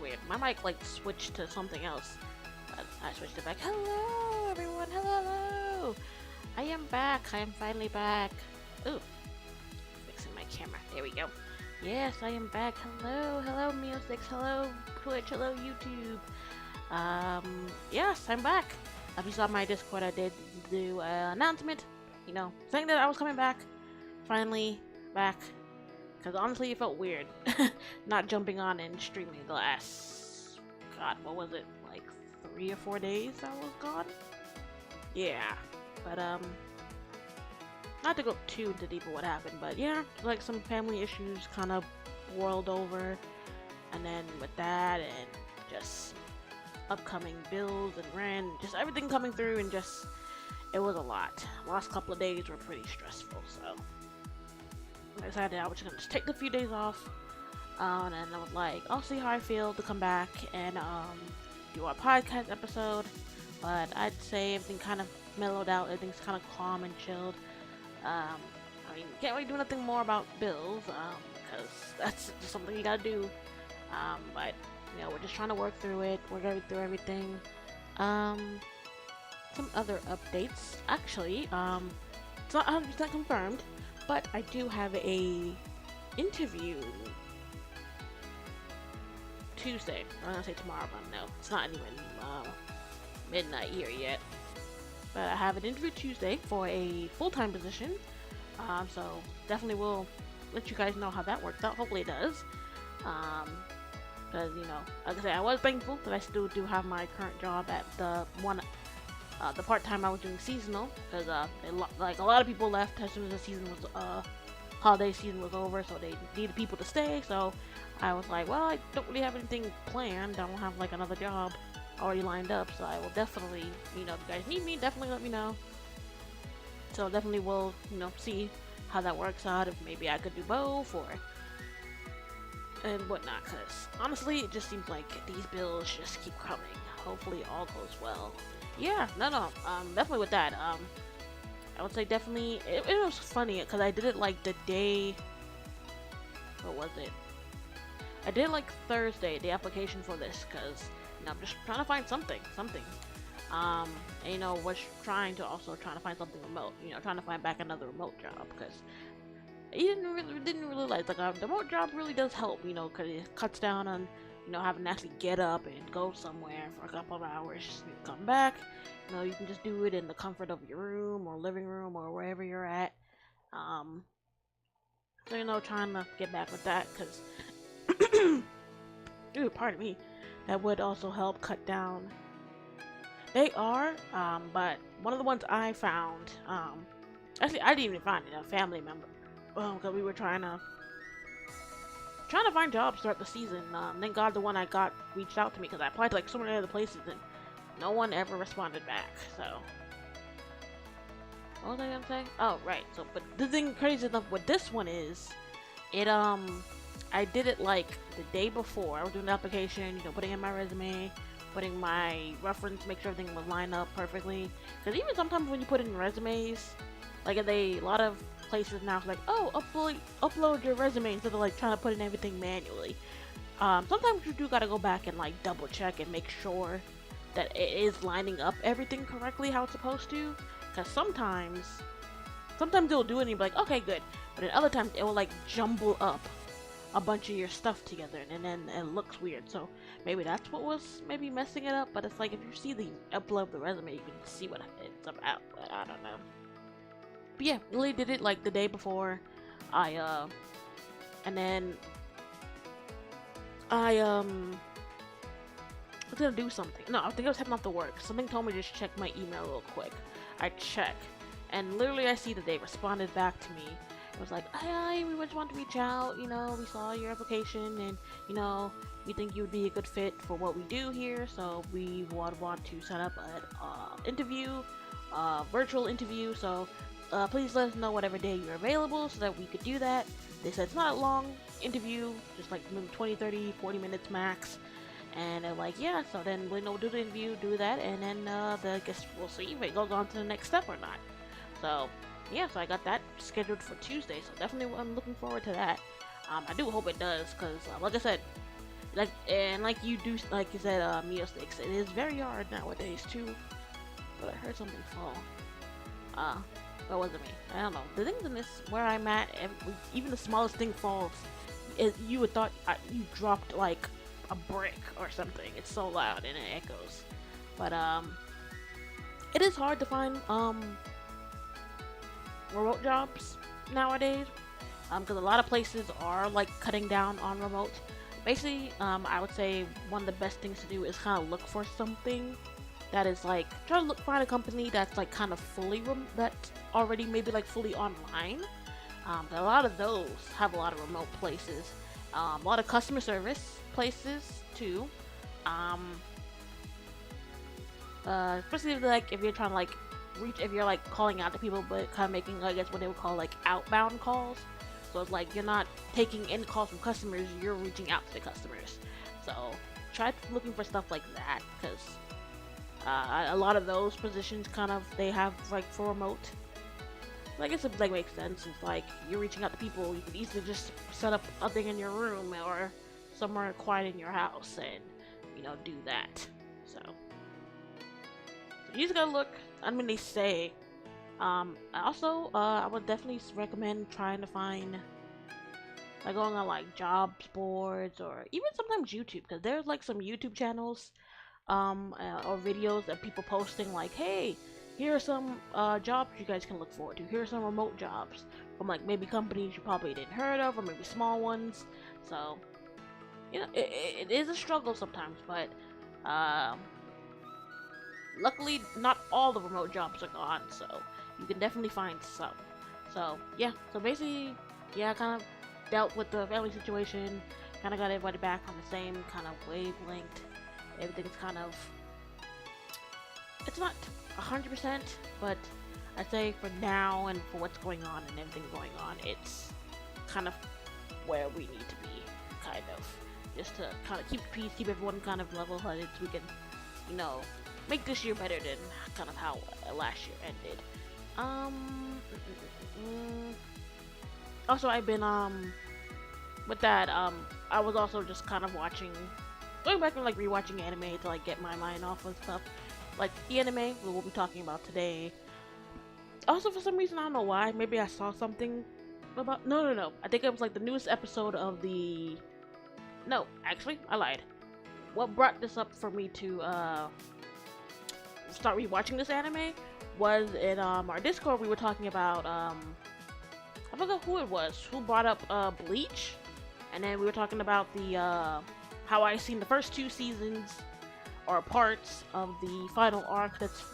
weird. My mic like switched to something else. But I switched it back. Hello, everyone. Hello, hello. I am back. I am finally back. Ooh, fixing my camera. There we go. Yes, I am back. Hello, hello, Mew6. Hello, Twitch. Hello, YouTube. Yes, I'm back. If you saw my Discord, I did do an announcement, saying that I was coming back. Finally back. Because honestly, it felt weird not jumping on and streaming the last, God, what was it, like 3 or 4 days I was gone? Yeah, but not to go too into deep of what happened, but yeah, like some family issues kind of boiled over, and then with that, and just upcoming bills and rent, just everything coming through, and just, it was a lot. Last couple of days were pretty stressful, so I decided I was just gonna just take a few days off, and I was like, I'll see how I feel to come back and do our podcast episode. But I'd say everything kind of mellowed out, everything's kind of calm and chilled. I mean, can't really do nothing more about bills, because that's just something you gotta do. But we're just trying to work through it, work through everything. Some other updates, actually, it's not 100% confirmed, but I do have a interview Tuesday. I'm gonna say tomorrow, but no, it's not even midnight here yet. But I have an interview Tuesday for a full-time position. So definitely will let you guys know how that works out. Hopefully it does. Because like I said, I was thankful that I still do have my current job at the one. The part-time I was doing seasonal, because like a lot of people left as soon as the season was holiday season was over, so they needed people to stay. So I was like, well, I don't really have anything planned. I don't have like another job already lined up, so I will definitely, if you guys need me, definitely let me know. So definitely will, see how that works out. If maybe I could do both or and whatnot. Because honestly, it just seems like these bills just keep coming. Hopefully, all goes well. Yeah, no, definitely with that, I would say definitely, it was funny, because I did it, like, the day, what was it? I did, like, Thursday, the application for this, because, I'm just trying to find something, and, was trying to find something remote, trying to find back another remote job, because I didn't really like, the remote job really does help, because it cuts down on having to actually get up and go somewhere for a couple of hours, come back, you can just do it in the comfort of your room or living room or wherever you're at. So, trying to get back with that, because, ooh, pardon me, that would also help cut down. They are, but one of the ones I found, actually, I didn't even find it, a family member, because we were trying to find jobs throughout the season. Thank God the one I got reached out to me, because I applied to like so many other places and no one ever responded back. So what was I gonna say? Oh right. So but the thing crazy enough with this one is it I did it like the day before. I was doing the application, putting in my resume, putting my reference, make sure everything was lined up perfectly. Because even sometimes when you put in resumes, like a lot of places now like, oh, upload your resume instead of like trying to put in everything manually. Sometimes you do gotta go back and like double check and make sure that it is lining up everything correctly how it's supposed to. Because sometimes it'll do it and you'll be like, okay, good. But then other times it will like jumble up a bunch of your stuff together and then it looks weird. So maybe that's what was maybe messing it up. But it's like if you see the upload of the resume, you can see what it's about. But I don't know. But yeah, really did it like the day before. And then I was gonna do something. No, I think I was heading off to work. Something told me to just check my email real quick. I check, and literally I see that they responded back to me. It was like, hi, we just want to reach out. We saw your application, and we think you would be a good fit for what we do here. So we would want to set up an interview, virtual interview. So please let us know whatever day you're available so that we could do that. They said it's not a long interview, just like maybe 20, 30, 40 minutes max. And they're like, yeah, so then we'll do the interview, do that, and then I guess we'll see if it goes on to the next step or not. So, yeah, so I got that scheduled for Tuesday, so definitely I'm looking forward to that. I do hope it does, because, like I said, like you do, like you said, Mio Sticks. It is very hard nowadays too. But I heard something fall. Uh, that wasn't me. I don't know. The things in this where I'm at, even the smallest thing falls. You would thought you dropped like a brick or something. It's so loud and it echoes. But it is hard to find remote jobs nowadays. Because a lot of places are like cutting down on remote. Basically, I would say one of the best things to do is kind of look for something that is like try to find a company that's like kind of fully that's already maybe like fully online. A lot of those have a lot of remote places, a lot of customer service places too. Especially like if you're trying to like if you're like calling out to people, but kind of making I guess what they would call like outbound calls. So it's like you're not taking in calls from customers, you're reaching out to the customers. So try looking for stuff like that because a lot of those positions kind of they have like for remote. I guess it like makes sense. It's like you're reaching out to people. You could easily just set up a thing in your room or somewhere quiet in your house and do that. So you just gotta look. I mean, they say. Also, I would definitely recommend trying to find like going on like jobs boards or even sometimes YouTube because there's like some YouTube channels or videos of people posting like, hey, here are some jobs you guys can look forward to. Here are some remote jobs from like maybe companies you probably didn't heard of or maybe small ones. So, it is a struggle sometimes, but luckily not all the remote jobs are gone, so you can definitely find some. So, yeah, so basically, yeah, I kind of dealt with the family situation, kind of got everybody back on the same kind of wavelength. Everything's kind of, it's not 100%, but I'd say for now and for what's going on and everything going on, it's kind of where we need to be, kind of, just to kind of keep the peace, keep everyone kind of level-headed so we can, make this year better than kind of how last year ended. Also, I've been, with that, I was also just kind of going back and like rewatching anime to like get my mind off of stuff like the anime we'll be talking about today. Also, for some reason, I don't know why, maybe I saw something about no, I think it was like the newest episode of the no, actually I lied. What brought this up for me to start rewatching this anime was in our Discord. We were talking about I forgot who it was who brought up Bleach, and then we were talking about the how I seen the first 2 seasons or parts of the final arc that's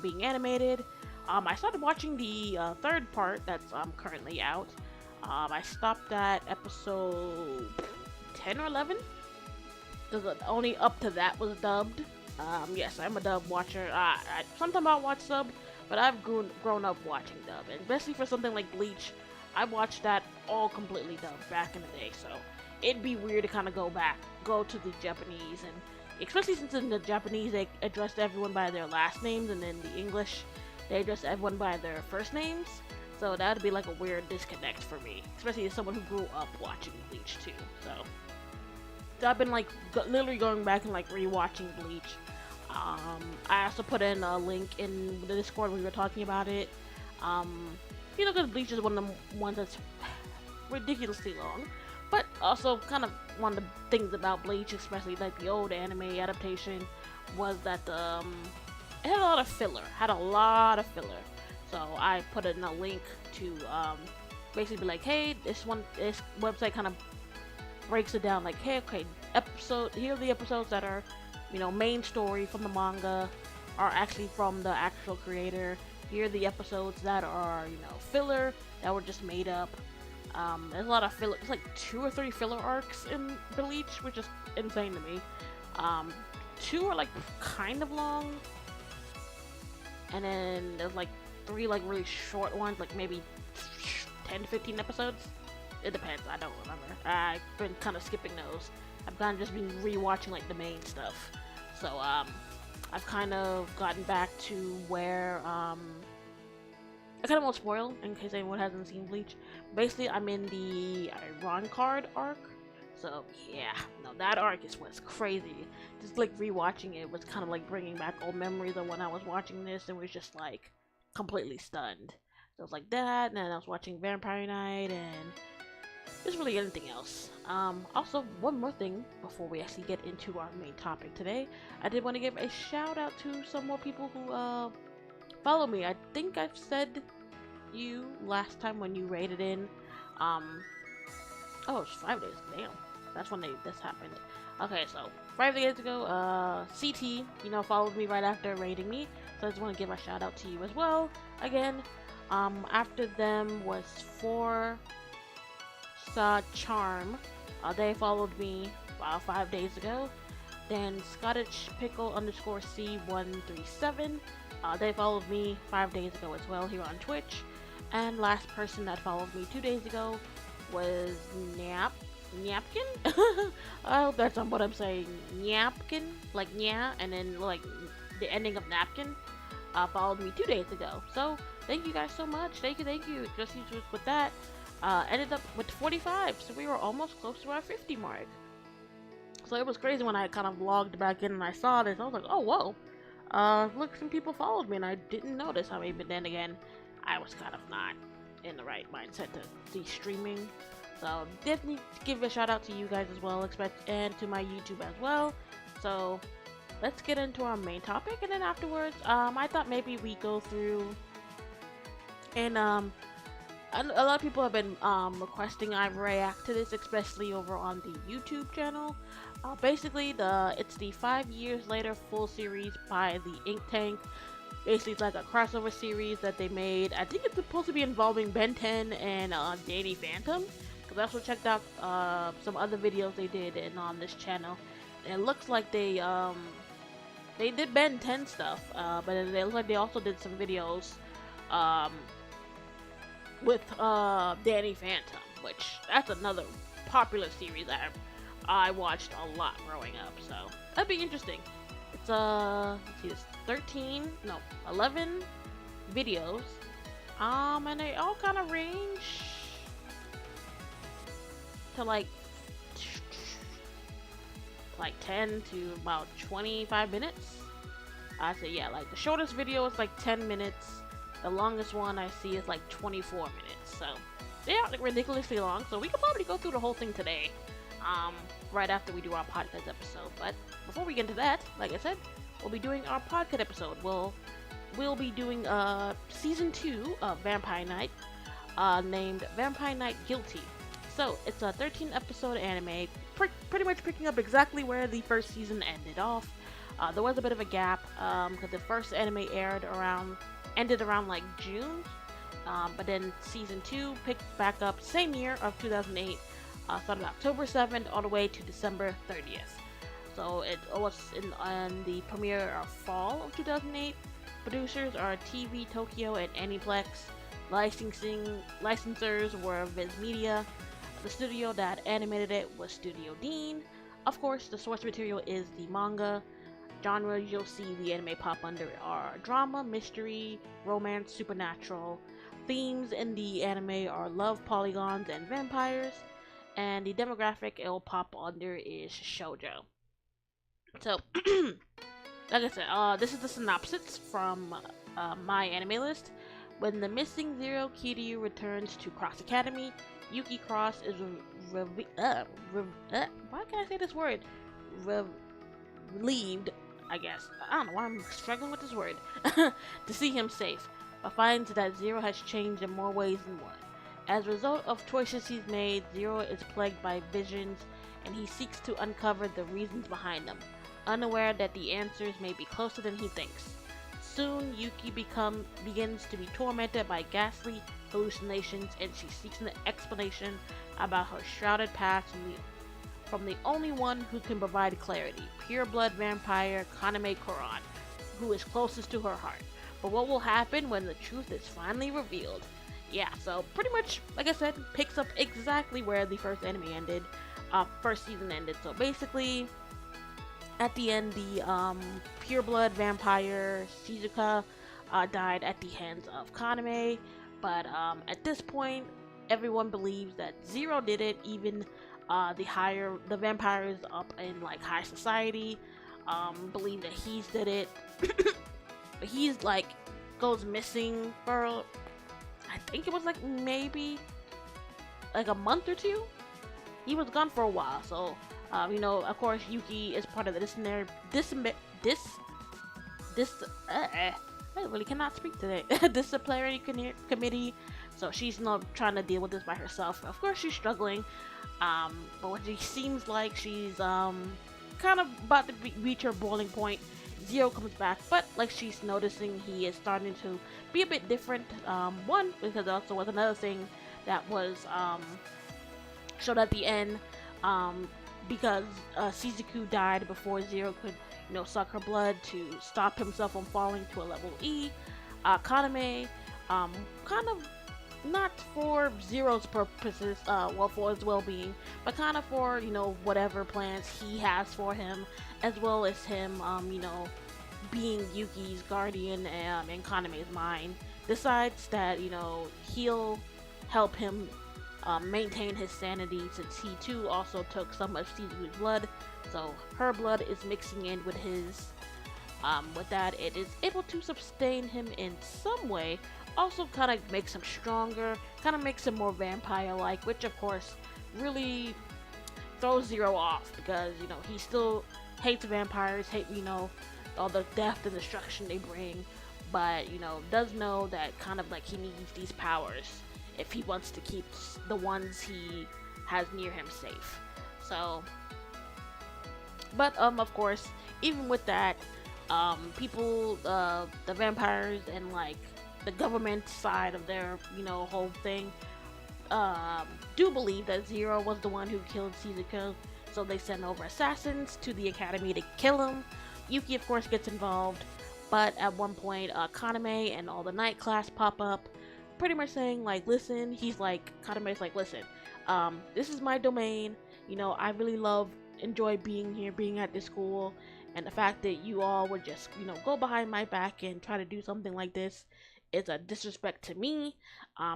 being animated. I started watching the 3rd part that's currently out. I stopped at episode 10 or 11 because only up to that was dubbed. Yes, I'm a dub watcher. Sometimes I'll watch sub, but I've grown up watching dub, and especially for something like Bleach, I watched that all completely dubbed back in the day, so it'd be weird to kind of go to the Japanese, and especially since in the Japanese they addressed everyone by their last names, and in the English they address everyone by their first names, so that'd be like a weird disconnect for me, especially as someone who grew up watching Bleach too, so I've been like literally going back and like rewatching Bleach. I also put in a link in the Discord when we were talking about it. Because Bleach is one of the ones that's ridiculously long, but also kind of one of the things about Bleach, especially like the old anime adaptation, was that it had a lot of filler. So I put in a link to basically be like, hey, this website kind of breaks it down like, hey, okay, here are the episodes that are main story from the manga are actually from the actual creator. Here are the episodes that are filler that were just made up. There's a lot of filler. There's like 2 or 3 filler arcs in Bleach, which is insane to me. 2 are like kind of long, and then there's like 3 like really short ones, like maybe 10 to 15 episodes. It depends. I don't remember. I've been kind of skipping those. I've kind of just been rewatching like the main stuff. So I've kind of gotten back to where I kind of won't spoil in case anyone hasn't seen Bleach. Basically, I'm in the Iron Card arc. So yeah, no, that arc was crazy. Just like rewatching it was kind of like bringing back old memories of when I was watching this and was just like completely stunned. So it was like that, and then I was watching Vampire Knight, and there's really anything else. Also, one more thing before we actually get into our main topic today, I did want to give a shout out to some more people who follow me. I think I've said you last time when you rated in. Oh, it's 5 days. Damn, that's when this happened. Okay, so 5 days ago, CT, followed me right after rating me. So I just want to give a shout out to you as well. Again, after them was 4 Charm. They followed me 5 days ago. Then Scottish Pickle underscore C137. They followed me 5 days ago as well here on Twitch. And last person that followed me 2 days ago was Nyapkin? I hope that's not what I'm saying. Nyapkin? Like nya, and then like the ending of napkin. Followed me 2 days ago. So thank you guys so much. Thank you. Just with that. Ended up with 45, so we were almost close to our 50 mark. So it was crazy when I kind of logged back in and I saw this. I was like, oh, whoa. Look, some people followed me and I didn't notice. I mean, but then again, I was kind of not in the right mindset to see streaming. So definitely give a shout out to you guys as well, and to my YouTube as well. So let's get into our main topic, and then afterwards, I thought maybe we go through and a lot of people have been requesting I react to this, especially over on the YouTube channel. Basically, it's the 5 years later full series by the Ink Tank. Basically, it's like a crossover series that they made. I think it's supposed to be involving Ben 10 and Danny Phantom. Because I also checked out some other videos they did on this channel, and it looks like they did Ben 10 stuff, but it looks like they also did some videos with Danny Phantom, which that's another popular series that I watched a lot growing up, so that'd be interesting. It's let's see, it's 11 videos, and they all kind of range to like 10 to about 25 minutes. I say, yeah, like the shortest video is like 10 minutes. The longest one I see is like 24 minutes, so they aren't like ridiculously long, so we could probably go through the whole thing today, right after we do our podcast episode. But before we get into that, like I said, we'll be doing our podcast episode. We'll be doing season 2 of Vampire Knight, named Vampire Knight Guilty. So it's a 13-episode anime, pretty much picking up exactly where the first season ended off. There was a bit of a gap, because the first anime ended around like June, but then season 2 picked back up same year of 2008, started October 7th all the way to December 30th. So it was in the premiere of fall of 2008. Producers are TV Tokyo and Aniplex. Licensors were Viz Media. The studio that animated it was Studio Dean. Of course, the source material is the manga. Genres you'll see the anime pop under are drama, mystery, romance, supernatural. Themes in the anime are love, polygons, and vampires. And the demographic it'll pop under is shoujo. So, like I said, this is the synopsis from my anime list. When the missing Zero Kiryu returns to Cross Academy, Yuki Cross is why can't I say this word? Relieved, I guess. I don't know why I'm struggling with this word. To see him safe, but finds that Zero has changed in more ways than one. As a result of choices he's made, Zero is plagued by visions, and he seeks to uncover the reasons behind them, unaware that the answers may be closer than he thinks. Soon, Yuki begins to be tormented by ghastly hallucinations, and she seeks an explanation about her shrouded past from the only one who can provide clarity, pure-blood vampire Kaname Koran, who is closest to her heart. But what will happen when the truth is finally revealed? Yeah, so pretty much, like I said, picks up exactly where the first anime ended, first season ended. So basically, at the end, the pure-blood vampire Shizuka died at the hands of Kaname, but at this point, everyone believes that Zero did it, even The vampires up in like high society believe that he's did it. But he's like goes missing for I think it was like maybe like a month or two. He was gone for a while, so of course Yuki is part of the I really cannot speak today. Disciplinary committee, so she's not trying to deal with this by herself. Of course, she's struggling, but when she seems like she's kind of about to reach her boiling point, Zero comes back, but like she's noticing he is starting to be a bit different. One, because there also was another thing that was showed at the end, because Shizuku died before Zero could, suck her blood to stop himself from falling to a level E. Kaname, kind of not for Zero's purposes, for his well-being, but kind of for, whatever plans he has for him, as well as him, being Yuki's guardian in Kaname's mind, decides that, he'll help him maintain his sanity, since he too also took some of Shizuku's blood, so her blood is mixing in with his. With that, it is able to sustain him in some way, also kind of makes him stronger, kind of makes him more vampire-like, which of course really throws Zero off, because he still hates vampires, all the death and destruction they bring, but does know that kind of like he needs these powers if he wants to keep the ones he has near him safe. So, but of course, even with that, people, the vampires and like the government side of their whole thing, do believe that Zero was the one who killed Shizuku, so they send over assassins to the academy to kill him. Yuki of course gets involved, but at one point Kaname and all the night class pop up, pretty much saying like, listen, Kaname's like, listen, this is my domain, I really enjoy being here, being at this school, and the fact that you all would just, go behind my back and try to do something like this is a disrespect to me,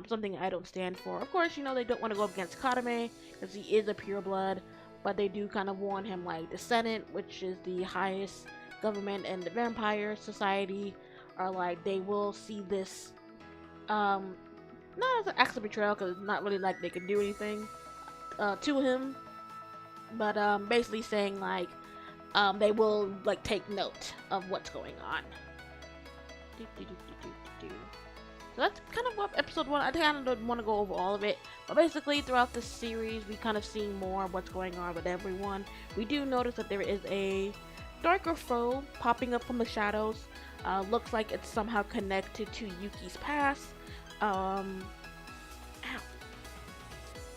something I don't stand for. Of course, they don't want to go against Kaname, because he is a pureblood, but they do kind of warn him, like, the Senate, which is the highest government in the vampire society, are like, they will see this, not as an act of betrayal, because it's not really like they can do anything to him, but basically saying like they will like take note of what's going on. So that's kind of what episode 1. I kind of don't want to go over all of it, but basically throughout the series we kind of see more of what's going on with everyone. We do notice that there is a darker foe popping up from the shadows. Looks like it's somehow connected to Yuki's past.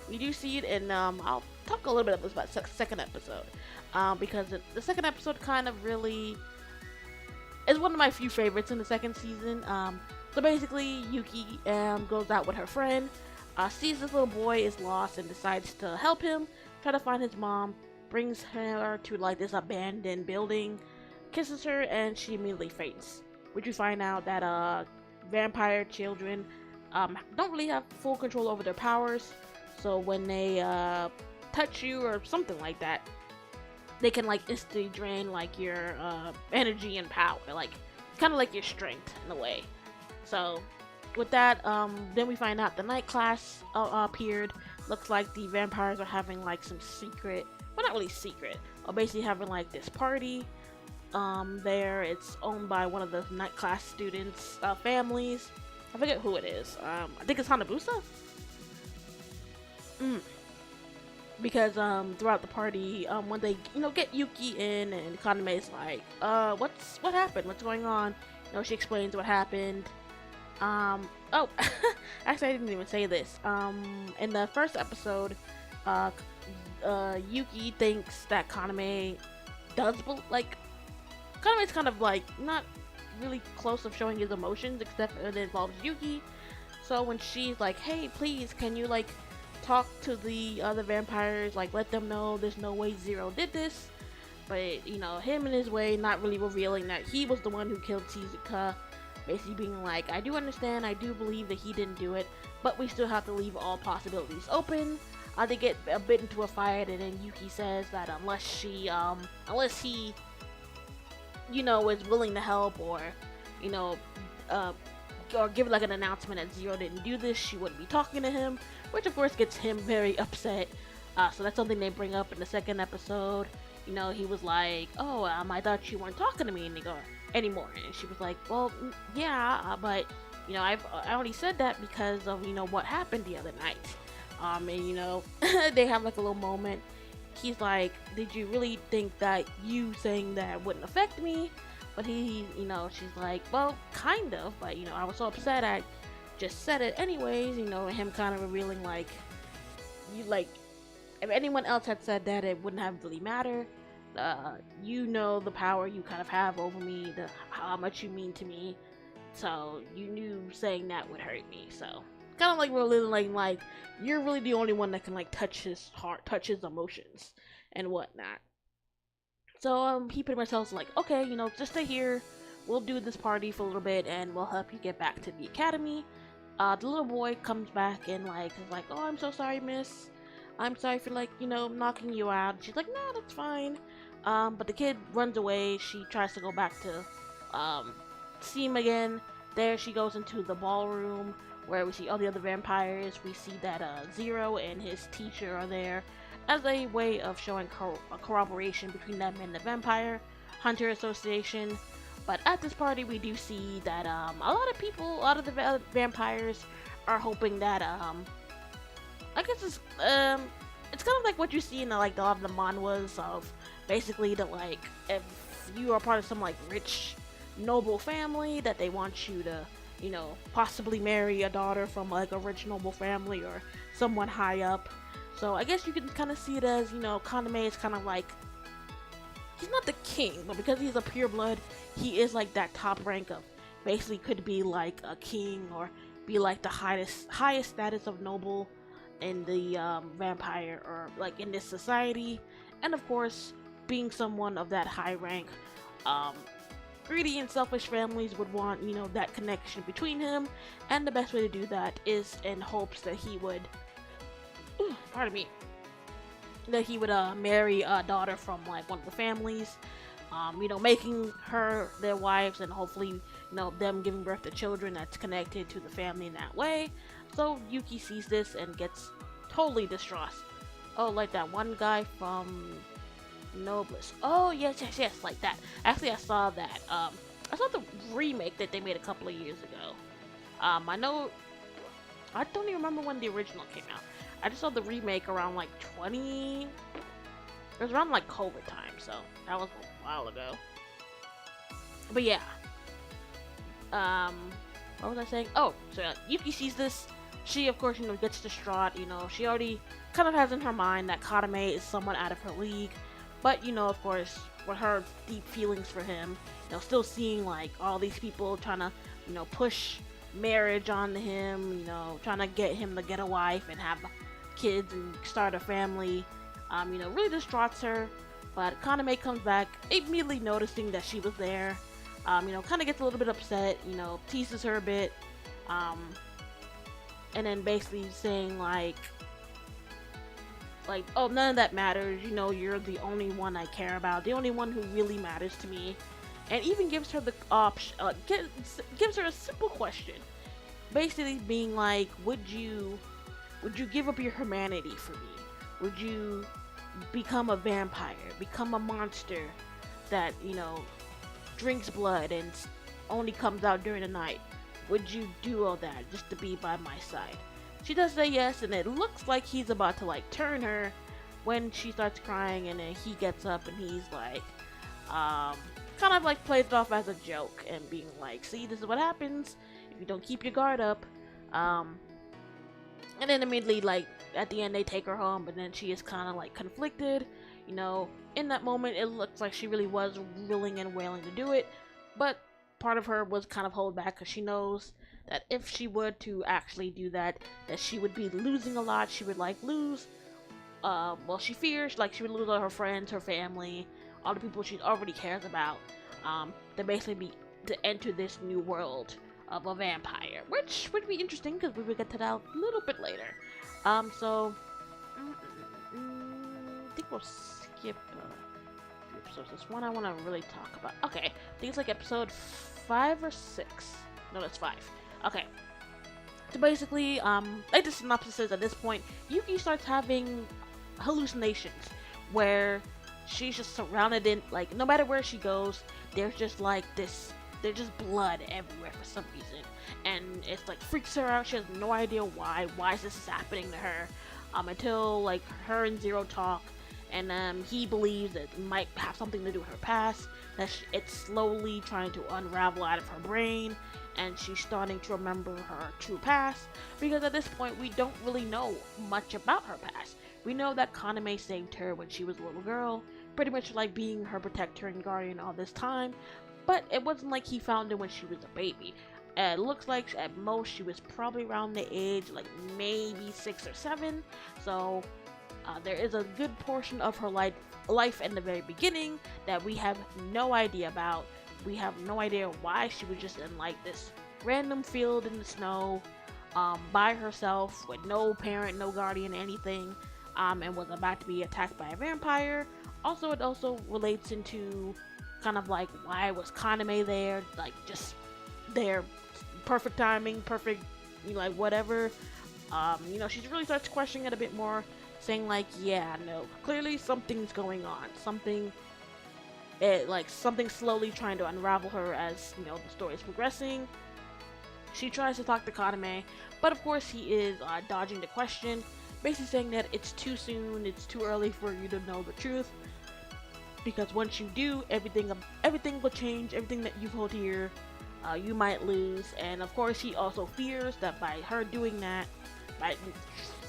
We do see it, and I'll talk a little bit about this second episode, because the second episode kind of really is one of my few favorites in the second season. So basically, Yuki goes out with her friend, sees this little boy is lost and decides to help him, try to find his mom, brings her to like this abandoned building, kisses her, and she immediately faints. Which we find out that vampire children don't really have full control over their powers, so when they touch you or something like that, they can like instantly drain like your energy and power, like kind of like your strength in a way. So with that, then we find out the night class appeared. Looks like the vampires are having like some secret, well, not really secret, or basically having like this party there. It's owned by one of the night class students families. I forget who it is. I think it's Hanabusa. Because throughout the party, when they get Yuki in, and Kaname's like, what happened? What's going on? She explains what happened. Oh, actually I didn't even say this. In the first episode, Yuki thinks that Kaname does Kaname's kind of like not really close of showing his emotions, except when it involves Yuki. So when she's like, hey, please, can you like talk to the other vampires, like let them know there's no way Zero did this, but him in his way, not really revealing that he was the one who killed Shizuka, basically being like, I do understand, I do believe that he didn't do it, but we still have to leave all possibilities open. they get a bit into a fight, and then Yuki says that unless he, is willing to help, or, you know, uh, or give like an announcement that Zero didn't do this, she wouldn't be talking to him, which of course gets him very upset. So that's something they bring up in the second episode. He was like, "Oh, I thought you weren't talking to me anymore," and she was like, "Well, yeah, but I only said that because of what happened the other night." And they have like a little moment. He's like, "Did you really think that you saying that wouldn't affect me?" But she's like, "Well, kind of, but I was so upset I just said it anyways." Him kind of revealing like, if anyone else had said that, it wouldn't have really mattered. The power you kind of have over me, how much you mean to me, so you knew saying that would hurt me. So kind of like revealing like you're really the only one that can like touch his heart, touch his emotions, and whatnot. So he pretty much tells like, okay, just stay here. We'll do this party for a little bit, and we'll help you get back to the academy. The little boy comes back and like is like, "Oh, I'm so sorry, miss. I'm sorry for like knocking you out." She's like, "No, that's fine." But the kid runs away. She tries to go back to see him again. There she goes into the ballroom where we see all the other vampires. We see that Zero and his teacher are there as a way of showing a corroboration between them and the Vampire Hunter Association. But at this party, we do see that a lot of the vampires are hoping that I guess it's kind of like what you see in a lot of the manhwas of basically that like if you are part of some like rich noble family that they want you to possibly marry a daughter from like a rich noble family or someone high up. So I guess you can kind of see it as Kaname is kind of like, he's not the king, but because he's a pureblood, he is like that top rank of basically could be like a king or be like the highest status of noble in the vampire or like in this society. And of course, being someone of that high rank, greedy and selfish families would want that connection between him, and the best way to do that is in hopes that he would pardon me, that he would marry a daughter from like one of the families, making her their wives, and hopefully them giving birth to children that's connected to the family in that way. So Yuki sees this and gets totally distraught. Oh, like that one guy from Noblesse. Oh yes, like that. Actually, I saw that. I saw the remake that they made a couple of years ago. I don't even remember when the original came out. I just saw the remake around like it was around like COVID time, so that was a while ago. But yeah. What was I saying? Oh, so Yuki sees this. She, of course, gets distraught. She already kind of has in her mind that Kaname is someone out of her league. But, of course, with her deep feelings for him, still seeing like all these people trying to, push marriage onto him, trying to get him to get a wife and have kids and start a family, really distraughts her. But Kaname comes back, immediately noticing that she was there, kind of gets a little bit upset, teases her a bit, and then basically saying like, oh, none of that matters, you're the only one I care about, the only one who really matters to me. And even gives her the option, gives her a simple question, basically being like, would you give up your humanity for me? Would you become a vampire, become a monster that drinks blood and only comes out during the night? Would you do all that just to be by my side? She does say yes, and it looks like he's about to like turn her when she starts crying, and then he gets up and he's like, kind of like plays it off as a joke and being like, see, this is what happens if you don't keep your guard up. And then immediately, like, at the end they take her home, but then she is kind of like conflicted. In that moment it looks like she really was willing and willing to do it, but part of her was kind of hold back because she knows that if she were to actually do that she would be losing a lot. She would like lose, she fears like she would lose all her friends, her family, all the people she already cares about, to basically be to enter this new world of a vampire, which would be interesting because we will get to that a little bit later. So I think we'll skip a few episodes. This one I want to really talk about. Okay, I think it's like episode 5 or 6. No, that's 5. Okay. So basically, like the synopsis is, at this point, Yuki starts having hallucinations where she's just surrounded in, like, no matter where she goes, there's just like this, there's just blood everywhere for some reason, and it's like freaks her out. She has no idea why is this happening to her, until like her and Zero talk, and he believes that it might have something to do with her past, that it's slowly trying to unravel out of her brain, and she's starting to remember her true past, because at this point we don't really know much about her past. We know that Kaname saved her when she was a little girl, pretty much like being her protector and guardian all this time, but it wasn't like he found her when she was a baby. It looks like at most she was probably around the age like maybe 6 or 7, so there is a good portion of her life in the very beginning that we have no idea about. We have no idea why she was just in like this random field in the snow, by herself with no parent, no guardian, anything, and was about to be attacked by a vampire. Also, it also relates into kind of like why was Kaname there, like just there, perfect timing, perfect, like whatever. She really starts questioning it a bit more, saying like, yeah, no, clearly something's going on, something slowly trying to unravel her as, the story is progressing. She tries to talk to Kaname, but of course he is dodging the question, basically saying that it's too soon, it's too early for you to know the truth, because once you do, everything will change, everything that you hold here, you might lose. And of course he also fears that by her doing that, by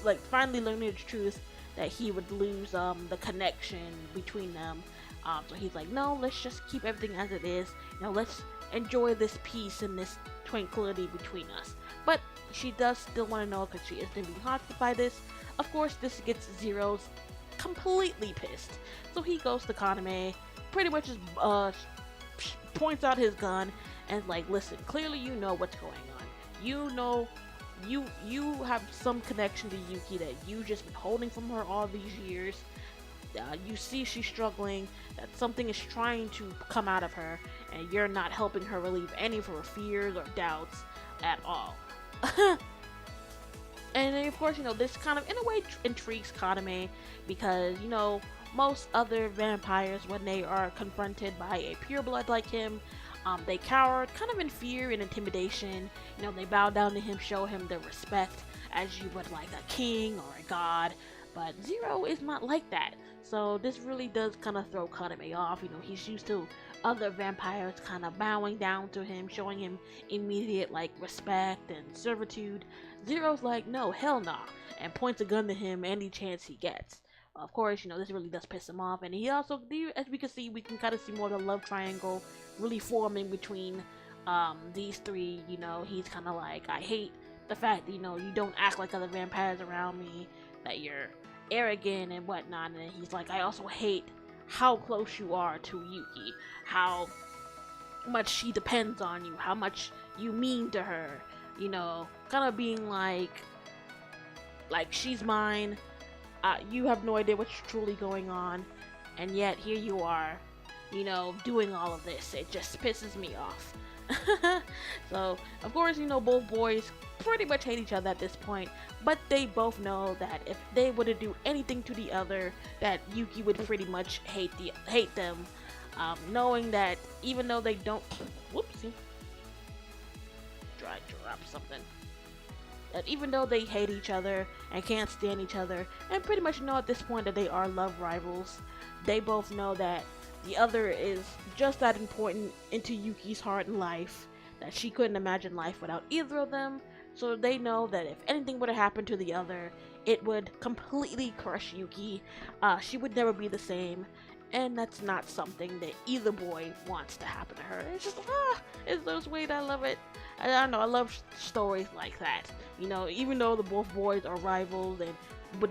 like finally learning the truth, that he would lose the connection between them. So he's like, no, let's just keep everything as it is. Let's enjoy this peace and this tranquility between us. But she does still want to know because she is being haunted by this. Of course, this gets Zero's completely pissed. So he goes to Kaname, pretty much just points out his gun and is like, listen, clearly you know what's going on. You know, you have some connection to Yuki that you just been holding from her all these years. You see she's struggling, that something is trying to come out of her, and you're not helping her relieve any of her fears or doubts at all. And then, of course, this kind of in a way intrigues Kaname, because most other vampires, when they are confronted by a pureblood like him, they cower kind of in fear and intimidation. They bow down to him, show him their respect as you would like a king or a god. But Zero is not like that. So this really does kind of throw Kaname off. He's used to other vampires kind of bowing down to him, showing him immediate like respect and servitude. Zero's like, no, hell nah, and points a gun to him any chance he gets. Of course, this really does piss him off, and he also, as we can see, we can kind of see more of the love triangle really forming between these three. He's kind of like, I hate the fact that, you don't act like other vampires around me, that you're arrogant and whatnot, and then he's like, I also hate how close you are to Yuki, how much she depends on you, how much you mean to her, kind of being like she's mine, you have no idea what's truly going on, and yet here you are, doing all of this. It just pisses me off. So, of course, both boys pretty much hate each other at this point, but they both know that if they were to do anything to the other, that Yuki would pretty much hate them, knowing that even though they don't, whoopsie, drop something, that even though they hate each other and can't stand each other, and pretty much know at this point that they are love rivals, they both know that the other is just that important into Yuki's heart and life, that she couldn't imagine life without either of them. So they know that if anything were to happen to the other, it would completely crush Yuki. She would never be the same, and that's not something that either boy wants to happen to her. It's just, it's so sweet. I love it. I don't know, I love stories like that. Even though the both boys are rivals and would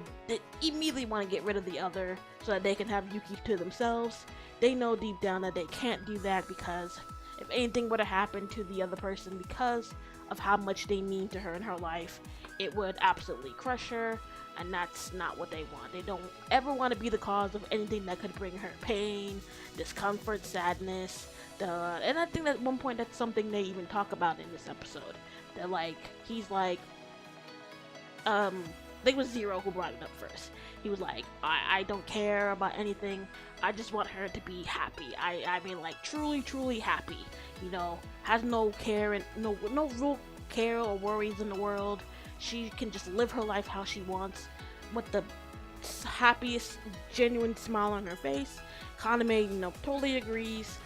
immediately want to get rid of the other so that they can have Yuki to themselves, they know deep down that they can't do that, because if anything were to happen to the other person because of how much they mean to her in her life, it would absolutely crush her, and that's not what they want. They don't ever want to be the cause of anything that could bring her pain, discomfort, sadness. And I think that at one point that's something they even talk about in this episode. That like he's like, I think it was Zero who brought it up first. He was like, I don't care about anything. I just want her to be happy. I mean, like, truly, truly happy. You know, has no care and no real care or worries in the world. She can just live her life how she wants, with the happiest, genuine smile on her face. Kaname, totally agrees.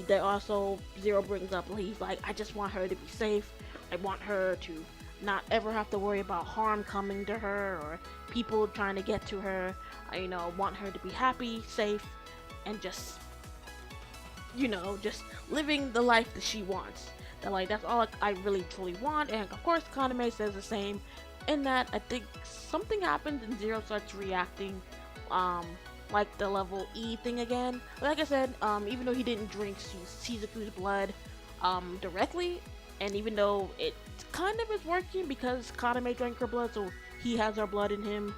They also, Zero brings up, he's like, I just want her to be safe. I want her to not ever have to worry about harm coming to her or people trying to get to her. I, want her to be happy, safe, and just, just living the life that she wants. That, like, that's all I really truly want. And of course, Kaname says the same. In that, I think something happens and Zero starts reacting, like the level E thing again. Like I said, even though he didn't drink Shizuku's blood, directly, and even though it kind of is working because Kaname drank her blood, so he has her blood in him,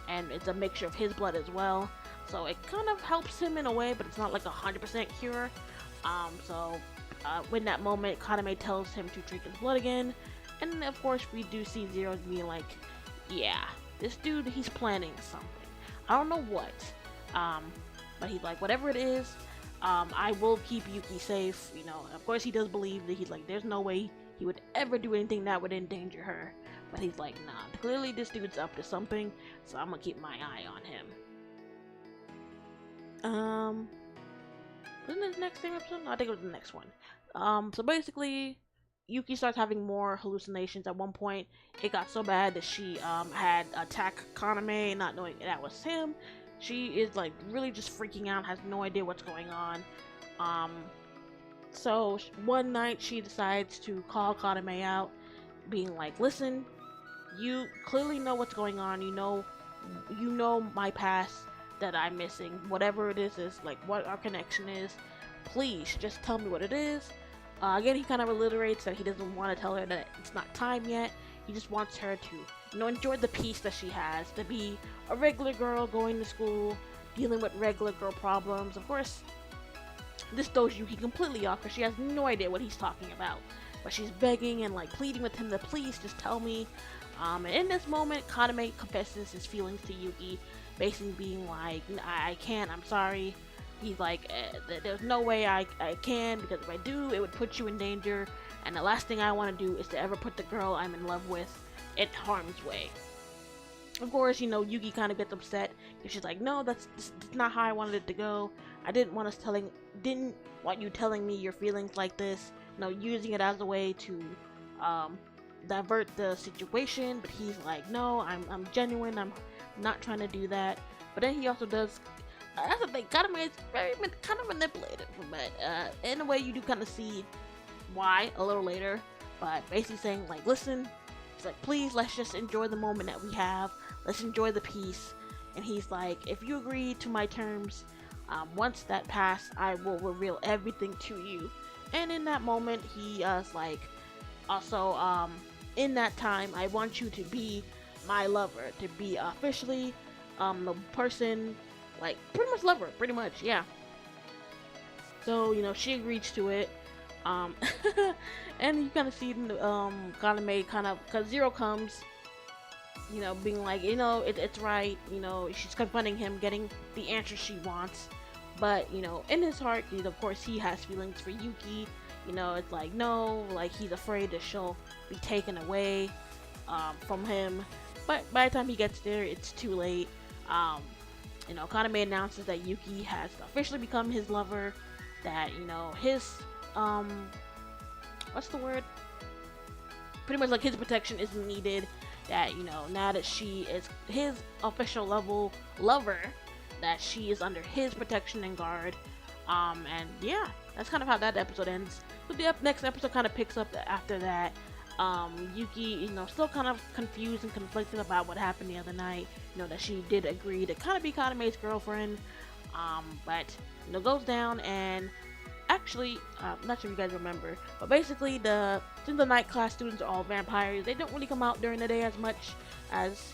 and it's a mixture of his blood as well. So it kind of helps him in a way, but it's not like 100% cure. In that moment, Kaname tells him to drink his blood again, and of course we do see Zero being like, yeah, this dude, he's planning something. I don't know what, but he's like, whatever it is, I will keep Yuki safe. Of course he does believe that he's like, there's no way he would ever do anything that would endanger her. But he's like, nah, clearly this dude's up to something, so I'm gonna keep my eye on him. Wasn't this next same episode? No, I think it was the next one. So basically, Yuki starts having more hallucinations. At one point, it got so bad that she, had attacked Kaname, not knowing that was him. She is, like, really just freaking out, has no idea what's going on. So one night she decides to call Kaname out, being like, listen, you clearly know what's going on. You know my past that I'm missing. Whatever it is like what our connection is. Please just tell me what it is. Again, he kind of reiterates that he doesn't want to tell her that it's not time yet. He just wants her to, enjoy the peace that she has, to be a regular girl going to school, dealing with regular girl problems. Of course, this throws Yuki completely off because she has no idea what he's talking about. But she's begging and like pleading with him to please just tell me. And in this moment, Kaname confesses his feelings to Yuki, basically being like, I can't, I'm sorry. He's like, there's no way I can, because if I do, it would put you in danger, and the last thing I want to do is to ever put the girl I'm in love with in harm's way. Of course, Yuki kind of gets upset, because she's like, no, that's not how I wanted it to go. I didn't want you telling me your feelings like this, using it as a way to, divert the situation. But he's like, no, I'm genuine, I'm not trying to do that. But then he also does, that's the thing, Kaname is kind of manipulative, but in a way you do kind of see why a little later. But basically saying like, listen, it's like, please, let's just enjoy the moment that we have, let's enjoy the peace. And he's like, if you agree to my terms, once that pass, I will reveal everything to you. And in that moment, he is like, also, in that time, I want you to be my lover, to be officially the person, like, pretty much love her, pretty much, yeah. So, she agrees to it, and you kind of see, Kaname kind of, because Zero comes, being like, it's right, she's confronting him, getting the answer she wants, but, in his heart, of course, he has feelings for Yuki. It's like, no, like, he's afraid that she'll be taken away, from him, but by the time he gets there, it's too late. Kaname announces that Yuki has officially become his lover, that, his, what's the word? Pretty much like his protection isn't needed, that, now that she is his official lover, that she is under his protection and guard. And yeah, that's kind of how that episode ends. So the next episode kind of picks up after that. Yuki, still kind of confused and conflicted about what happened the other night. That she did agree to kind of be Kaname's girlfriend. But, goes down, and actually, not sure if you guys remember, but basically since the night class students are all vampires, they don't really come out during the day as much as,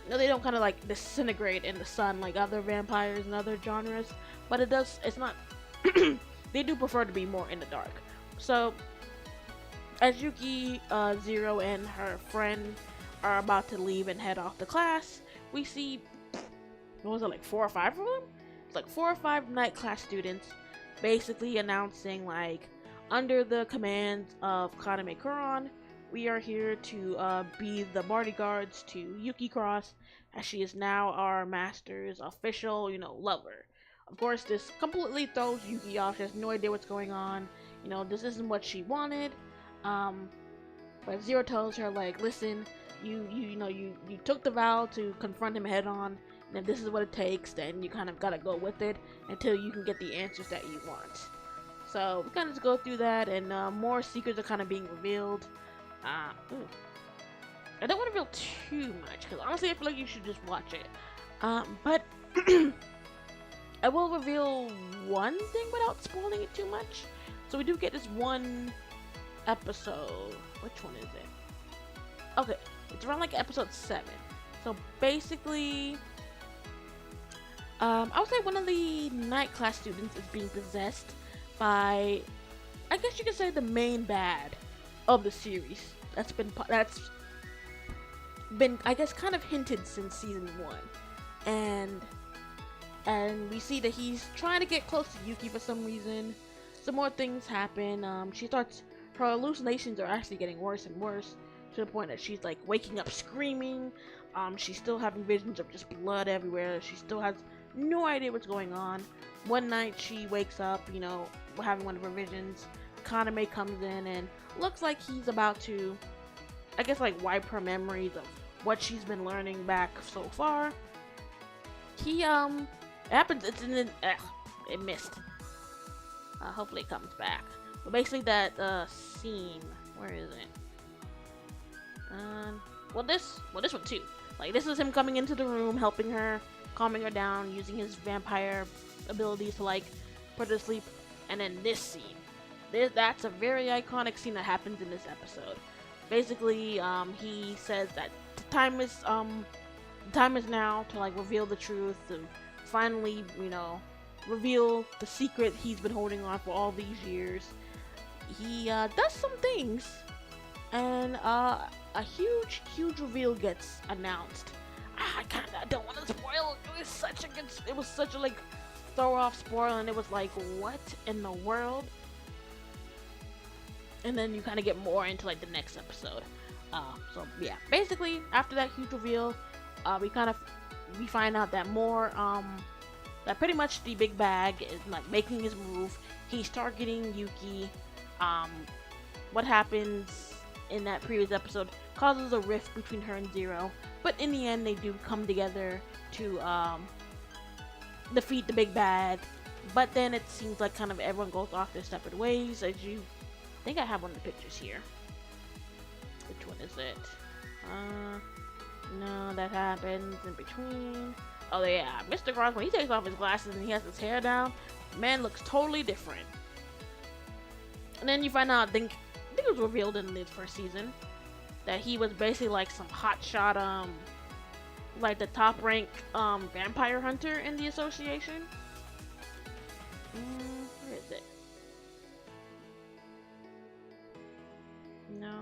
no, they don't kind of like disintegrate in the sun like other vampires and other genres, but it's not, they do prefer to be more in the dark. So, as Yuki, Zero, and her friend are about to leave and head off to class, we see, what was it, like 4 or 5 of them? It's like 4 or 5 night class students basically announcing, like, under the commands of Kaname Kuron, we are here to be the bodyguards to Yuki Cross, as she is now our master's official, lover. Of course, this completely throws Yuki off. She has no idea what's going on. This isn't what she wanted. But Zero tells her, like, listen, you took the vow to confront him head on, and if this is what it takes, then you kind of gotta go with it until you can get the answers that you want. So we kind of just go through that, and more secrets are kind of being revealed. I don't want to reveal too much, because honestly I feel like you should just watch it. But I will reveal one thing without spoiling it too much. So we do get this one episode. Which one is it? Okay, it's around like episode 7. So basically, I would say one of the night class students is being possessed by, I guess you could say, the main bad of the series. That's been I guess kind of hinted since season 1, and we see that he's trying to get close to Yuki for some reason. Some more things happen. Her hallucinations are actually getting worse and worse, to the point that she's like waking up screaming. She's still having visions of just blood everywhere. She still has no idea what's going on. One night she wakes up, having one of her visions. Kaname comes in and looks like he's about to, I guess, like wipe her memories of what she's been learning back so far. It happens, it missed. Hopefully it comes back. But basically that scene, where is it? Well this one too. Like, this is him coming into the room, helping her, calming her down, using his vampire abilities to like put her to sleep. And then this scene, that's a very iconic scene that happens in this episode. Basically, he says that the time is now to like reveal the truth and finally, reveal the secret he's been holding on for all these years. He does some things, and a huge reveal gets announced. I don't want to spoil. It was such a like throw off spoil, and it was like, what in the world? And then you kind of get more into like the next episode. So yeah, basically after that huge reveal, we find out that that pretty much the big bag is like making his move. He's targeting Yuki. What happens in that previous episode causes a rift between her and Zero, but in the end they do come together to defeat the big bad. But then it seems like kind of everyone goes off their separate ways. I think I have one of the pictures here. Which one is it? No, that happens in between. Oh yeah, Mr. Cross, when he takes off his glasses and he has his hair down, man looks totally different. And then you find out, I think it was revealed in the first season, that he was basically like some hotshot, like the top rank vampire hunter in the association. Where is it? No.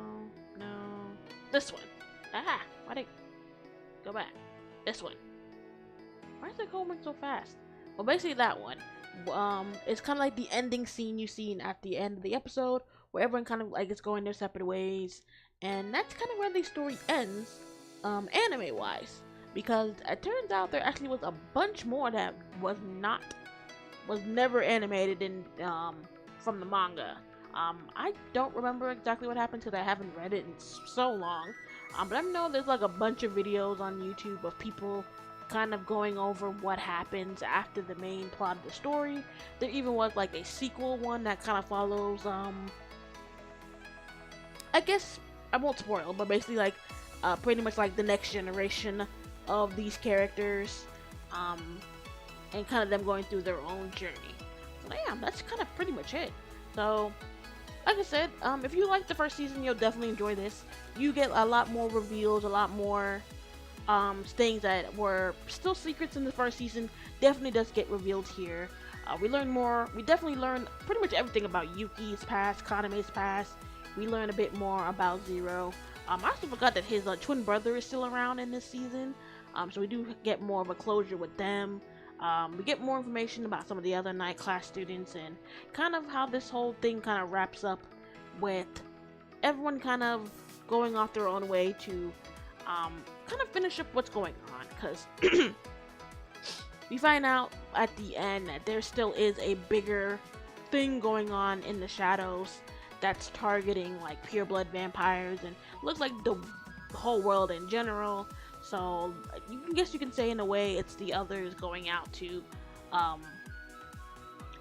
This one. Why'd it go back? This one. Why is it going so fast? Well, basically that one. It's kind of like the ending scene you see at the end of the episode, where everyone kind of like is going their separate ways, and that's kind of where the story ends, anime-wise, because it turns out there actually was a bunch more that was never animated in from the manga. I don't remember exactly what happened because I haven't read it in so long. But I know there's like a bunch of videos on YouTube of people kind of going over what happens after the main plot of the story. There even was like a sequel one that kind of follows, I guess I won't spoil, but basically like pretty much like the next generation of these characters, and kind of them going through their own journey. yeah, that's kind of pretty much it. So, like I said, if you like the first season, you'll definitely enjoy this. You get a lot more reveals, a lot more things that were still secrets in the first season. Definitely does get revealed here. We learn more. We definitely learn pretty much everything about Yuki's past, Kaname's past. We learn a bit more about Zero. I also forgot that his twin brother is still around in this season. So we do get more of a closure with them. We get more information about some of the other night class students and kind of how this whole thing kind of wraps up with everyone kind of going off their own way to kind of finish up what's going on. Because we find out at the end that there still is a bigger thing going on in the shadows that's targeting like pureblood vampires and looks like the whole world in general. So I guess you can say in a way it's the others going out to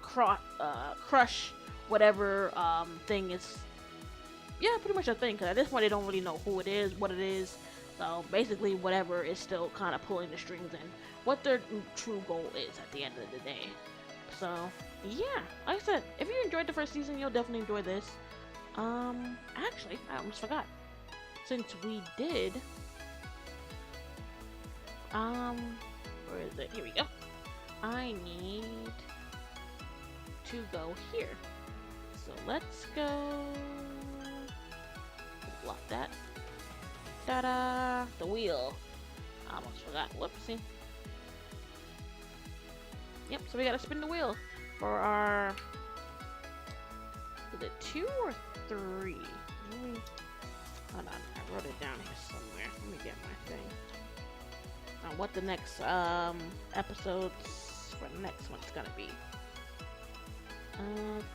crush whatever thing is. Yeah, pretty much a thing. Because at this point they don't really know who it is, what it is. So basically, whatever is still kind of pulling the strings and what their true goal is at the end of the day. So yeah, like I said, if you enjoyed the first season, you'll definitely enjoy this. Actually, I almost forgot. Since we did, where is it? Here we go. I need to go here. So let's go. Block that. Ta-da! The wheel. I almost forgot. Whoopsie. Yep, so we gotta spin the wheel for our... Is it 2 or 3? Hold on, I wrote it down here somewhere. Let me get my thing. What the next episodes for the next one's gonna be.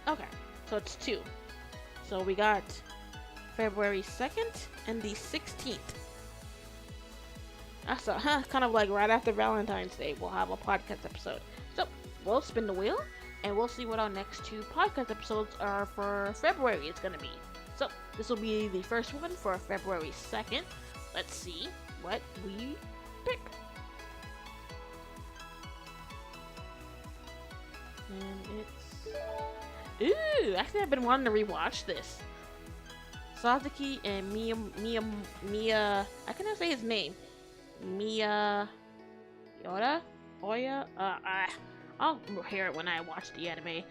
Okay, so it's 2. So we got February 2nd and the 16th. So, kind of like right after Valentine's Day, we'll have a podcast episode. So, we'll spin the wheel, and we'll see what our next 2 podcast episodes are for February it's gonna be. So, this will be the first one for February 2nd. Let's see what we pick. And it's... Ooh! Actually, I've been wanting to rewatch this. Sasuke and Mia... I cannot say his name. Mia... Oya? I'll hear it when I watch the anime.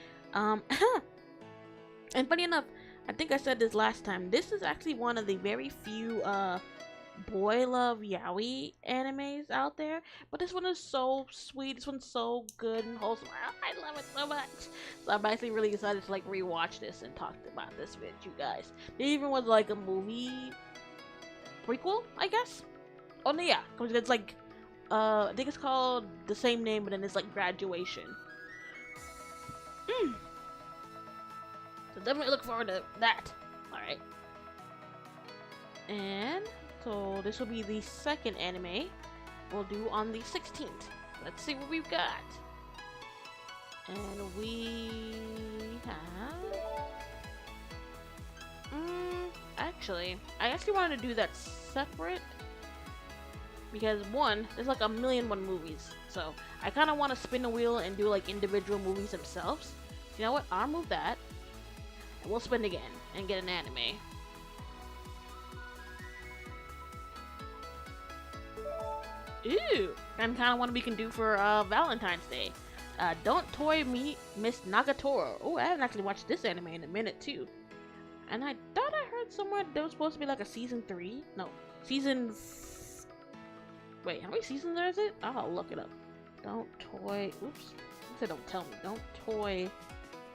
And funny enough, I think I said this last time, this is actually one of the very few, boy love yaoi animes out there, but this one is so sweet. This one's so good and wholesome. I love it so much. So I'm actually really excited to like rewatch this and talk about this with you guys. There even was like a movie prequel, I guess. Oh no, yeah, because it's like I think it's called the same name, but then it's like Graduation. So definitely look forward to that. All right, and so this will be the second anime we'll do on the 16th. Let's see what we've got. And we have... actually, I actually wanted to do that separate. Because one, there's like 1,000,001 movies. So I kind of want to spin the wheel and do like individual movies themselves. You know what? I'll move that. And we'll spin again and get an anime. Ooh, and kind of what we can do for Valentine's Day. Don't Toy Me Miss Nagatoro. Oh, I haven't actually watched this anime in a minute too. And I thought I heard somewhere there was supposed to be like a season 3. No, season. Wait, how many seasons is it? I'll look it up. Don't toy. Oops. I said don't tell me. Don't toy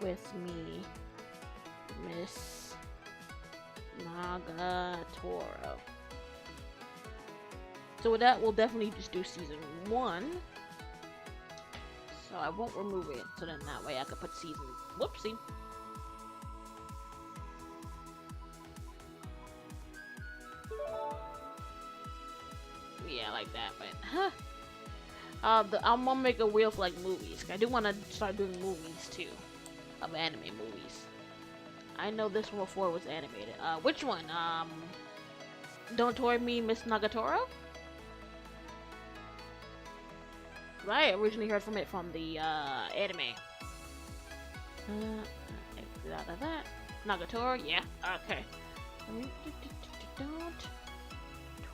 with me, Miss Nagatoro. So with that, we'll definitely just do season 1. So I won't remove it. So then that way I can put season... Whoopsie. Yeah, like that, but... I'm gonna make a wheel for like movies. I do want to start doing movies too. Of anime movies. I know this one before was animated. Which one? Don't Toy Me Miss Nagatoro? I originally heard from it from the anime. Exit out of that. Nagatoro, yeah, okay. Don't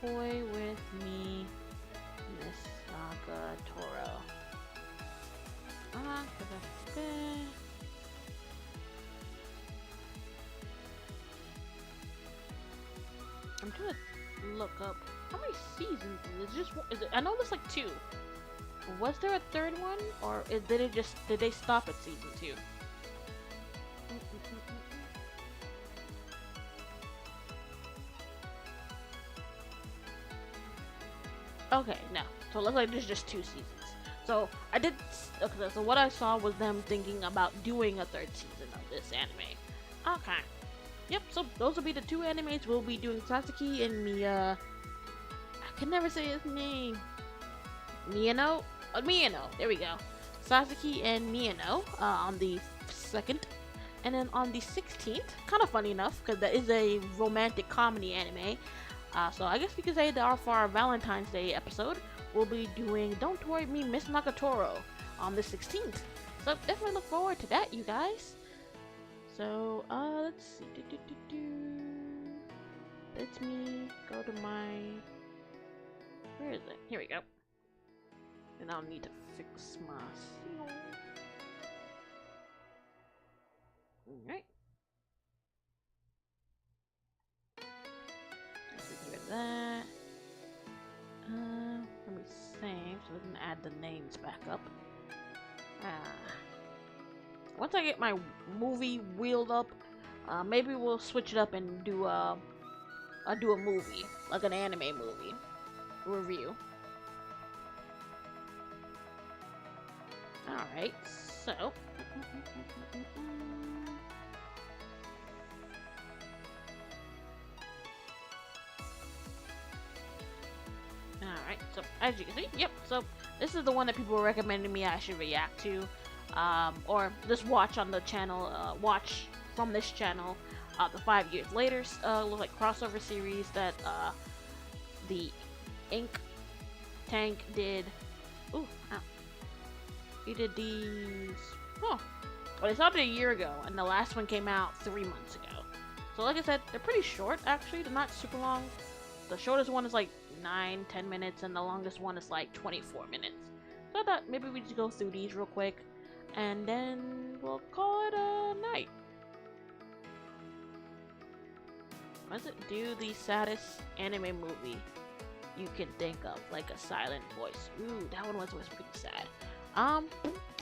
toy with me, Miss Nagatoro. I'm trying to look up how many seasons is it? Just is it? I know there's like 2. Was there a 3rd one, or did they stop at season 2? Okay, no. So it looks like there's just 2 seasons. So I did. Okay, so what I saw was them thinking about doing a 3rd season of this anime. Okay. Yep. So those will be the 2 animes we'll be doing. Sasuke and Mia. I can never say his name. Miyano. Miyano. There we go. Sasuke and Miyano on the 2nd. And then on the 16th, kind of funny enough, because that is a romantic comedy anime. So I guess we could say that for our Valentine's Day episode, we'll be doing Don't Worry Me, Miss Nagatoro on the 16th. So definitely look forward to that, you guys. So, let's see. Let me go to my... Where is it? Here we go. And I'll need to fix my seal. Alright. Let's get rid of that. Let me save so we can add the names back up. Once I get my movie wheeled up, maybe we'll switch it up and do a movie, like an anime movie review. Alright, so alright, so as you can see, yep, so this is the one that people were recommending me I should react to. Or just watch on the channel, watch from this channel, the 5 years later, looks like crossover series that, the Ink Tank did. Ooh, ow. He did these, well, they started a year ago, and the last one came out 3 months ago. So like I said, they're pretty short, actually, they're not super long. The shortest one is like 9-10 minutes, and the longest one is like 24 minutes. So I thought maybe we just go through these real quick, and then we'll call it a night. Let's do the saddest anime movie you can think of, like a silent voice. Ooh, that one was pretty sad.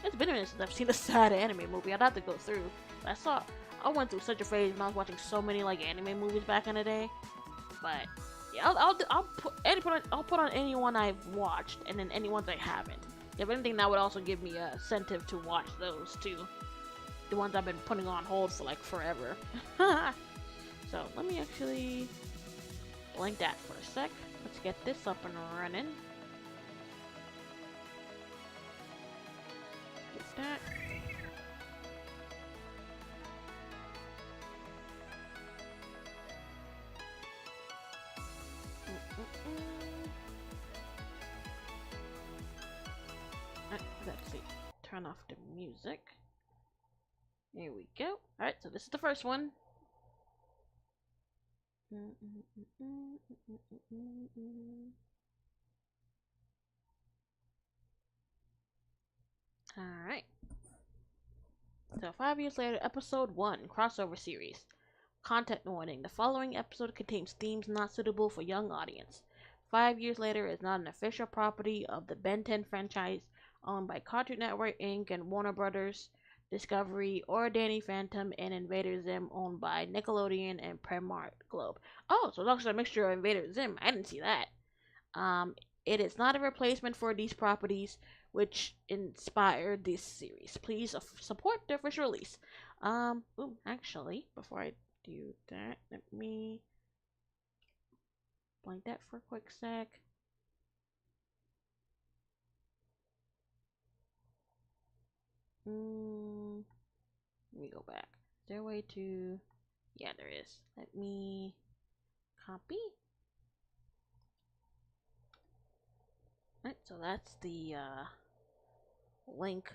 It's been a minute since I've seen a sad anime movie. I'd have to go through. I went through such a phase when I was watching so many like anime movies back in the day. But yeah, I'll put on any one I've watched, and then any ones I haven't. If anything, that would also give me a incentive to watch those too. The ones I've been putting on hold for like forever. So let me actually blank that for a sec. Let's get this up and running. Get that. Let's see. Turn off the music. Here we go. Alright, so this is the first one. Alright. So 5 years later, episode 1, crossover series. Content warning. The following episode contains themes not suitable for young audience. 5 years later is not an official property of the Ben 10 franchise owned by Cartoon Network Inc. and Warner Brothers Discovery, or Danny Phantom and Invader Zim owned by Nickelodeon and Primark Globe. Oh, so it's actually a mixture of Invader Zim. I didn't see that. It is not a replacement for these properties which inspired this series. Please support the official release. Ooh, actually, before I do that, let me blank that for a quick sec. Let me go back. Is there a way to... Yeah, there is. Let me copy. Right, so that's the link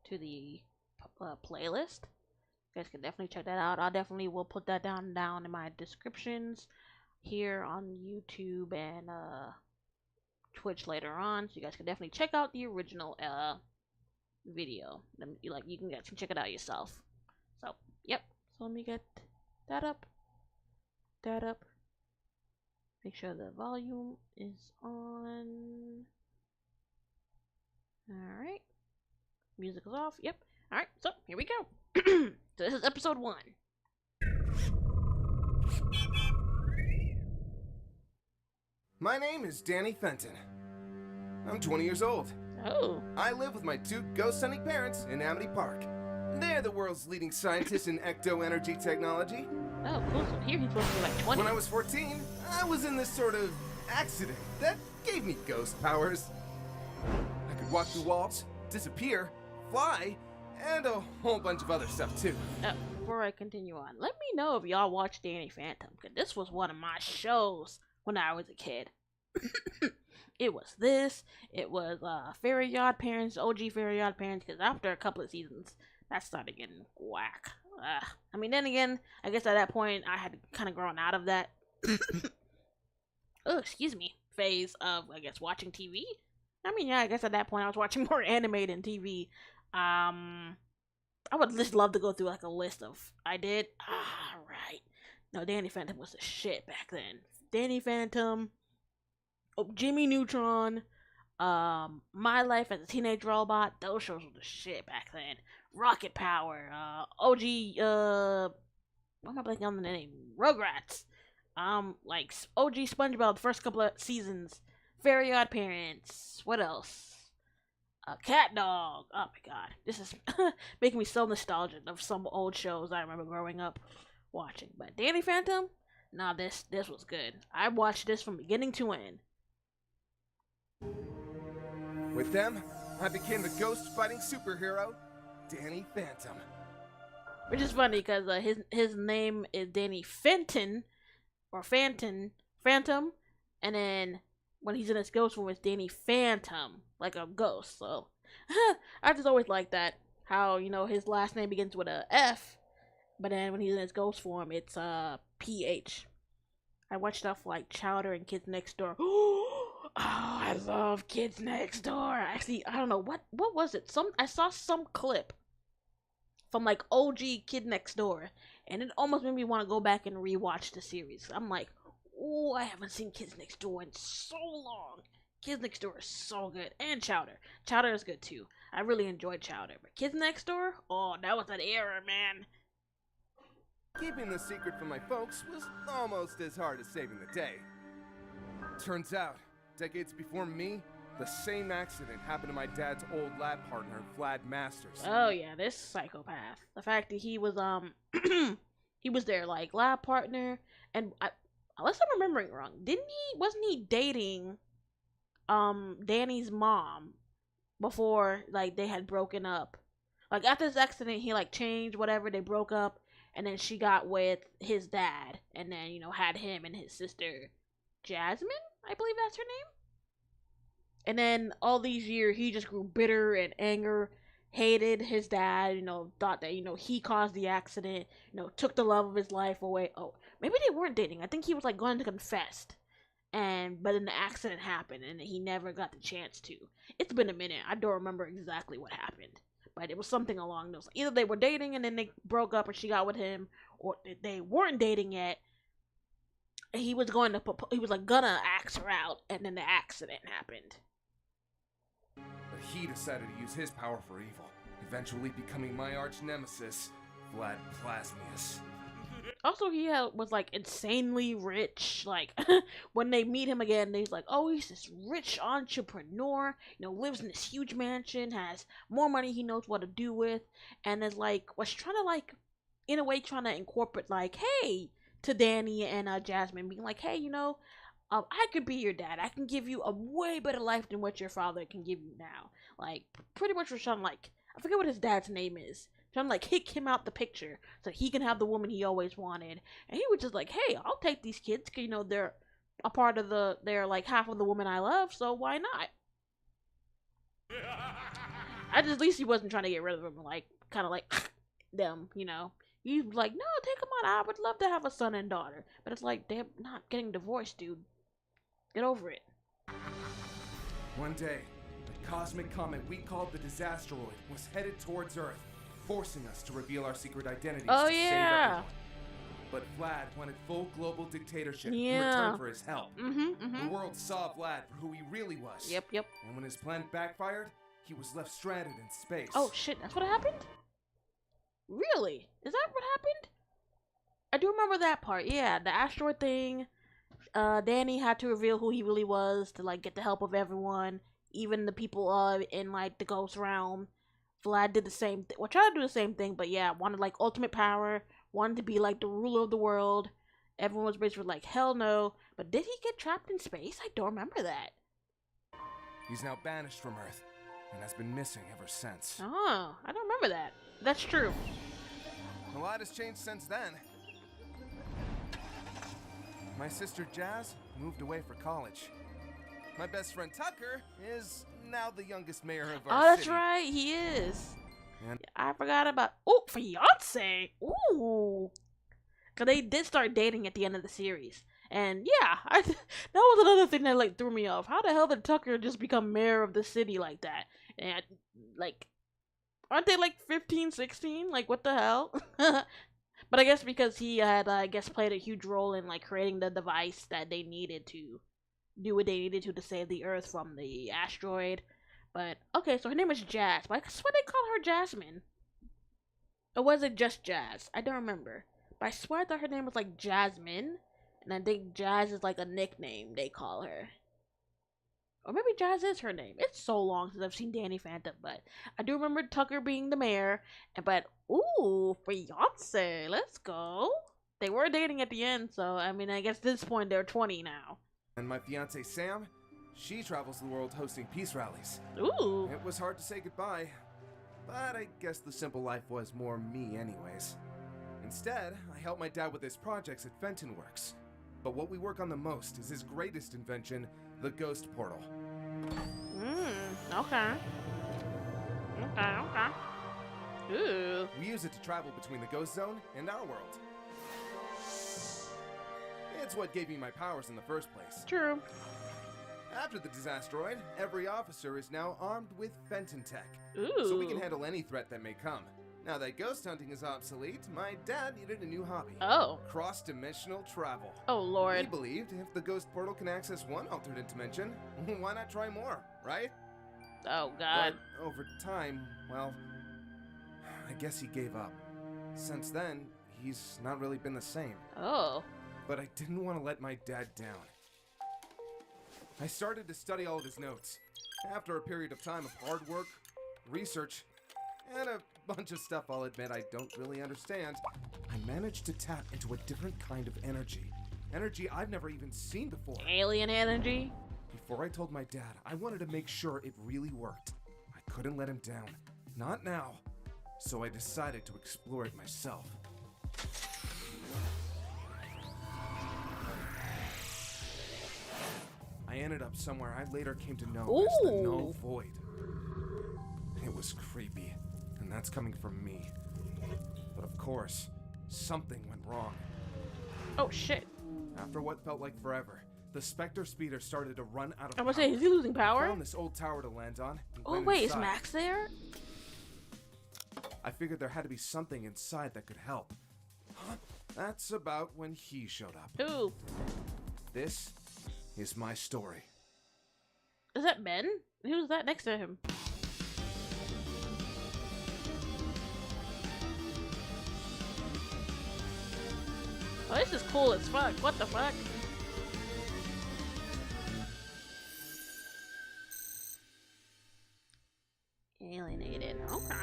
to the playlist. You guys can definitely check that out. I definitely will put that down in my descriptions here on YouTube and Twitch later on, so you guys can definitely check out the original video. You can get to check it out yourself. So yep. So let me get that up. Make sure the volume is on. Alright. Music is off. Yep. Alright, so here we go. So this is episode 1. My name is Danny Fenton. I'm 20 years old. Oh. I live with my 2 ghost-hunting parents in Amity Park. They're the world's leading scientists in ecto-energy technology. Oh, cool. So here he's supposed to be like 20. When I was 14, I was in this sort of accident that gave me ghost powers. I could walk through walls, disappear, fly, and a whole bunch of other stuff too. Before I continue on, let me know if y'all watch Danny Phantom, because this was one of my shows when I was a kid. It was Fairy Odd Parents, OG Fairy Odd Parents, because after a couple of seasons, that started getting whack. I mean, then again, I guess at that point, I had kind of grown out of that, phase of, I guess, watching TV. I mean, yeah, I guess at that point, I was watching more anime than TV. I would just love to go through, like, a list of, right. No, Danny Phantom was the shit back then. Danny Phantom, Jimmy Neutron, My Life as a Teenage Robot, those shows were the shit back then. Rocket Power, OG, what am I blanking on the name? Rugrats, like OG SpongeBob, the first couple of seasons, Fairy Odd Parents, what else? Cat Dog. Oh my god, this is making me so nostalgic of some old shows I remember growing up watching. But Danny Phantom, nah, this was good. I watched this from beginning to end. With them, I became the ghost-fighting superhero, Danny Phantom. Which is funny because his name is Danny Phantom, and then when he's in his ghost form, it's Danny Phantom, like a ghost. So I just always like that, how his last name begins with a F, but then when he's in his ghost form, it's PH. I watch stuff like Chowder and Kids Next Door. Oh, I love Kids Next Door. Actually, I don't know what was it. I saw some clip from like OG Kid Next Door, and it almost made me want to go back and rewatch the series. I'm like, oh, I haven't seen Kids Next Door in so long. Kids Next Door is so good, and Chowder. Chowder is good too. I really enjoyed Chowder, but Kids Next Door, oh, that was an era, man. Keeping the secret from my folks was almost as hard as saving the day. Turns out, decades before me, the same accident happened to my dad's old lab partner, Vlad Masters. Oh yeah, this psychopath. The fact that he was he was their like lab partner, and unless I'm remembering wrong, wasn't he dating Danny's mom before like they had broken up? Like after this accident, he like changed whatever, they broke up, and then she got with his dad, and then had him and his sister Jasmine, I believe that's her name. And then all these years, he just grew bitter and anger, hated his dad, thought that, he caused the accident, took the love of his life away. Oh, maybe they weren't dating. I think he was, like, going to confess. But then the accident happened, and he never got the chance to. It's been a minute. I don't remember exactly what happened. But it was something along those lines. Either they were dating, and then they broke up, and she got with him, or they weren't dating yet. He was gonna ask her out, and then the accident happened. But he decided to use his power for evil, eventually becoming my arch nemesis, Vlad Plasmius. Also, he was like insanely rich. Like when they meet him again, he's like, "Oh, he's this rich entrepreneur. Lives in this huge mansion, has more money he knows what to do with, and is like was trying to like, in a way, trying to incorporate like, hey, to Danny and Jasmine, being like, hey, I could be your dad. I can give you a way better life than what your father can give you now. Like, pretty much was trying to, like, I forget what his dad's name is. Trying to, like, kick him out the picture so he can have the woman he always wanted. And he was just like, hey, I'll take these kids because, they're a part of they're, like, half of the woman I love, so why not? At least he wasn't trying to get rid of him, like, kind of like them, you know. He's like, no, take them on. I would love to have a son and daughter. But it's like, they're not getting divorced, dude. Get over it. One day, the cosmic comet we called the Disasteroid was headed towards Earth, forcing us to reveal our secret identities Oh, to save yeah. everyone. But Vlad wanted full global dictatorship in Yeah. return for his help. Mm-hmm. The world saw Vlad for who he really was. Yep. And when his plan backfired, he was left stranded in space. Oh, shit. That's what happened? Really? Is that what happened? I do remember that part. Yeah, the asteroid thing. Danny had to reveal who he really was to, like, get the help of everyone. Even the people, in, like, the ghost realm. Vlad did the same thing. Well, tried to do the same thing, but yeah, wanted, like, ultimate power. Wanted to be, like, the ruler of the world. Everyone was basically like, hell no. But did he get trapped in space? I don't remember that. He's now banished from Earth, and has been missing ever since. Oh, I don't remember that. That's true. A lot has changed since then. My sister Jazz moved away for college. My best friend Tucker is now the youngest mayor of our Oh, that's city. right. He is. And I forgot about. Oh, fiance. Ooh. Cause they did start dating at the end of the series, and yeah, that was another thing that like threw me off. How the hell did Tucker just become mayor of the city like that? And like, aren't they like 15, 16? Like, what the hell? But I guess because he had, I guess, played a huge role in like creating the device that they needed to do what they needed to save the Earth from the asteroid. But okay, so her name is Jazz. But I swear they call her Jasmine. Or was it just Jazz? I don't remember. But I swear I thought her name was like Jasmine. And I think Jazz is like a nickname they call her. Or maybe Jazz is her name. It's so long since I've seen Danny Phantom. But I do remember Tucker being the mayor. But, ooh, fiance. Let's go. They were dating at the end. So, I mean, I guess at this point they're 20 now. And my fiance Sam, she travels the world hosting peace rallies. Ooh. It was hard to say goodbye, but I guess the simple life was more me anyways. Instead, I help my dad with his projects at Fenton Works. But what we work on the most is his greatest invention, the Ghost Portal. Okay. Okay. Ooh. We use it to travel between the Ghost Zone and our world. It's what gave me my powers in the first place. True. After the Disasteroid, every officer is now armed with Fenton tech. Ooh. So we can handle any threat that may come. Now that ghost hunting is obsolete, my dad needed a new hobby. Oh. Cross-dimensional travel. Oh, He Lord. believed if the ghost portal can access one alternate dimension, why not try more, right? Oh, God. But over time, well, I guess he gave up. Since then, he's not really been the same. Oh. But I didn't want to let my dad down. I started to study all of his notes. After a period of time of hard work, research, and a bunch of stuff I'll admit I don't really understand, I managed to tap into a different kind of energy. Energy I've never even seen before. Alien energy? Before I told my dad, I wanted to make sure it really worked. I couldn't let him down. Not now. So I decided to explore it myself. I ended up somewhere I later came to know as the Null Ooh. Void. It was creepy, and that's coming from me. But of course, something went wrong. Oh, shit. After what felt like forever, the Spectre speeder started to run out of I power. was saying, is he losing I power? found this old tower to land on. and Oh, went wait, is inside. Max there? I figured there had to be something inside that could help. That's about when he showed up. Ooh. This is my story. Is that Ben? Who's that next to him? Oh, this is cool as fuck. What the fuck? Alienated. Okay.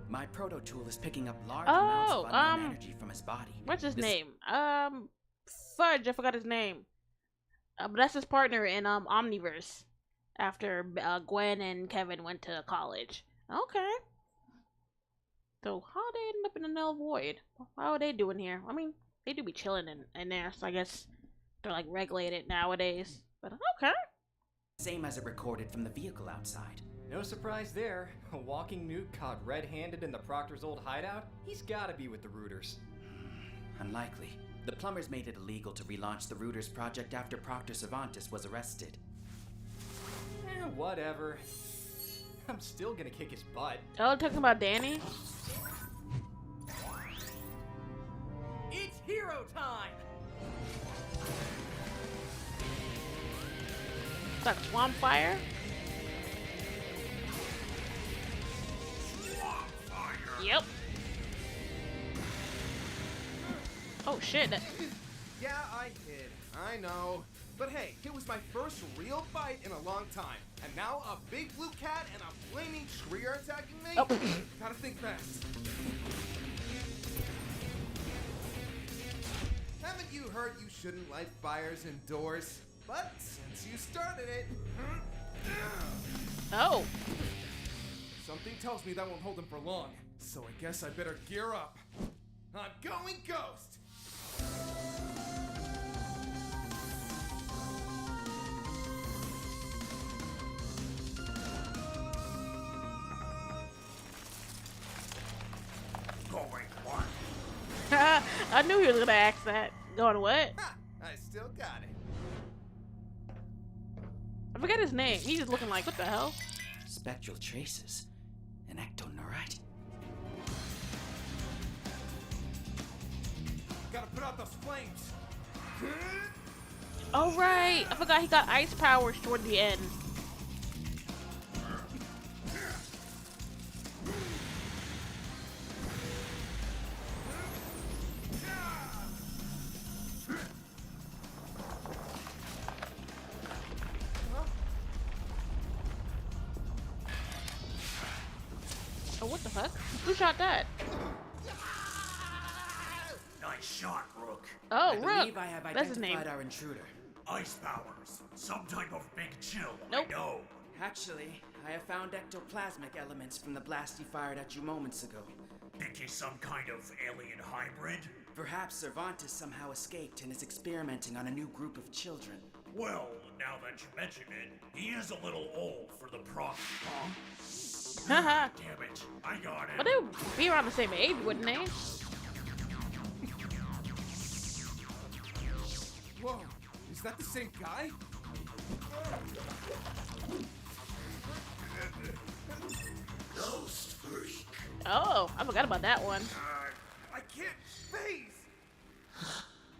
My proto tool is picking up large amounts of unknown energy from his body. What's his This- name? Fudge. I forgot his name. But that's his partner in Omniverse. After Gwen and Kevin went to college. Okay. So how they end up in the Null Void? How are they doing here? I mean, they do be chilling in there, so I guess they're like regulated nowadays. But okay. Same as it recorded from the vehicle outside. No surprise there. A walking nuke caught red-handed in the Proctor's old hideout? He's gotta be with the Rooters. Unlikely. The plumbers made it illegal to relaunch the Rooters project after Proctor Cervantes was arrested. Whatever. I'm still gonna kick his butt. Oh, talking about Danny? It's hero time! It's like swamp fire? Swamp fire. Yep. Oh shit. Yeah, I hid. I know. But hey, it was my first real fight in a long time. And now a big blue cat and a flaming tree are attacking me? Oh. Gotta think fast. Haven't you heard you shouldn't light fires indoors? But since you started it... Oh. Something tells me that won't hold him for long. So I guess I better gear up. I'm going ghost! Going what? I knew he was gonna ask that. Going what? Ha! I still got it. I forget his name. He's just looking like, what the hell? Spectral traces. An ectoneurite? Gotta put out those flames. Oh right. I forgot he got ice powers toward the end. Oh, what the fuck? Who shot that? Nice shot, Rook. Oh, I Rook. believe I have That's his name. identified our intruder. Ice powers. Some type of big chill. Nope. I know. Actually, I have found ectoplasmic elements from the blast he fired at you moments ago. Think he's some kind of alien hybrid? Perhaps Cervantes somehow escaped and is experimenting on a new group of children. Well, now that you mention it, he is a little old for the prop. Huh? Haha. Damn it. I got it. But they would be around the same age, wouldn't they? Whoa, is that the same guy? Ghost freak. Oh, I forgot about that one. I can't phase.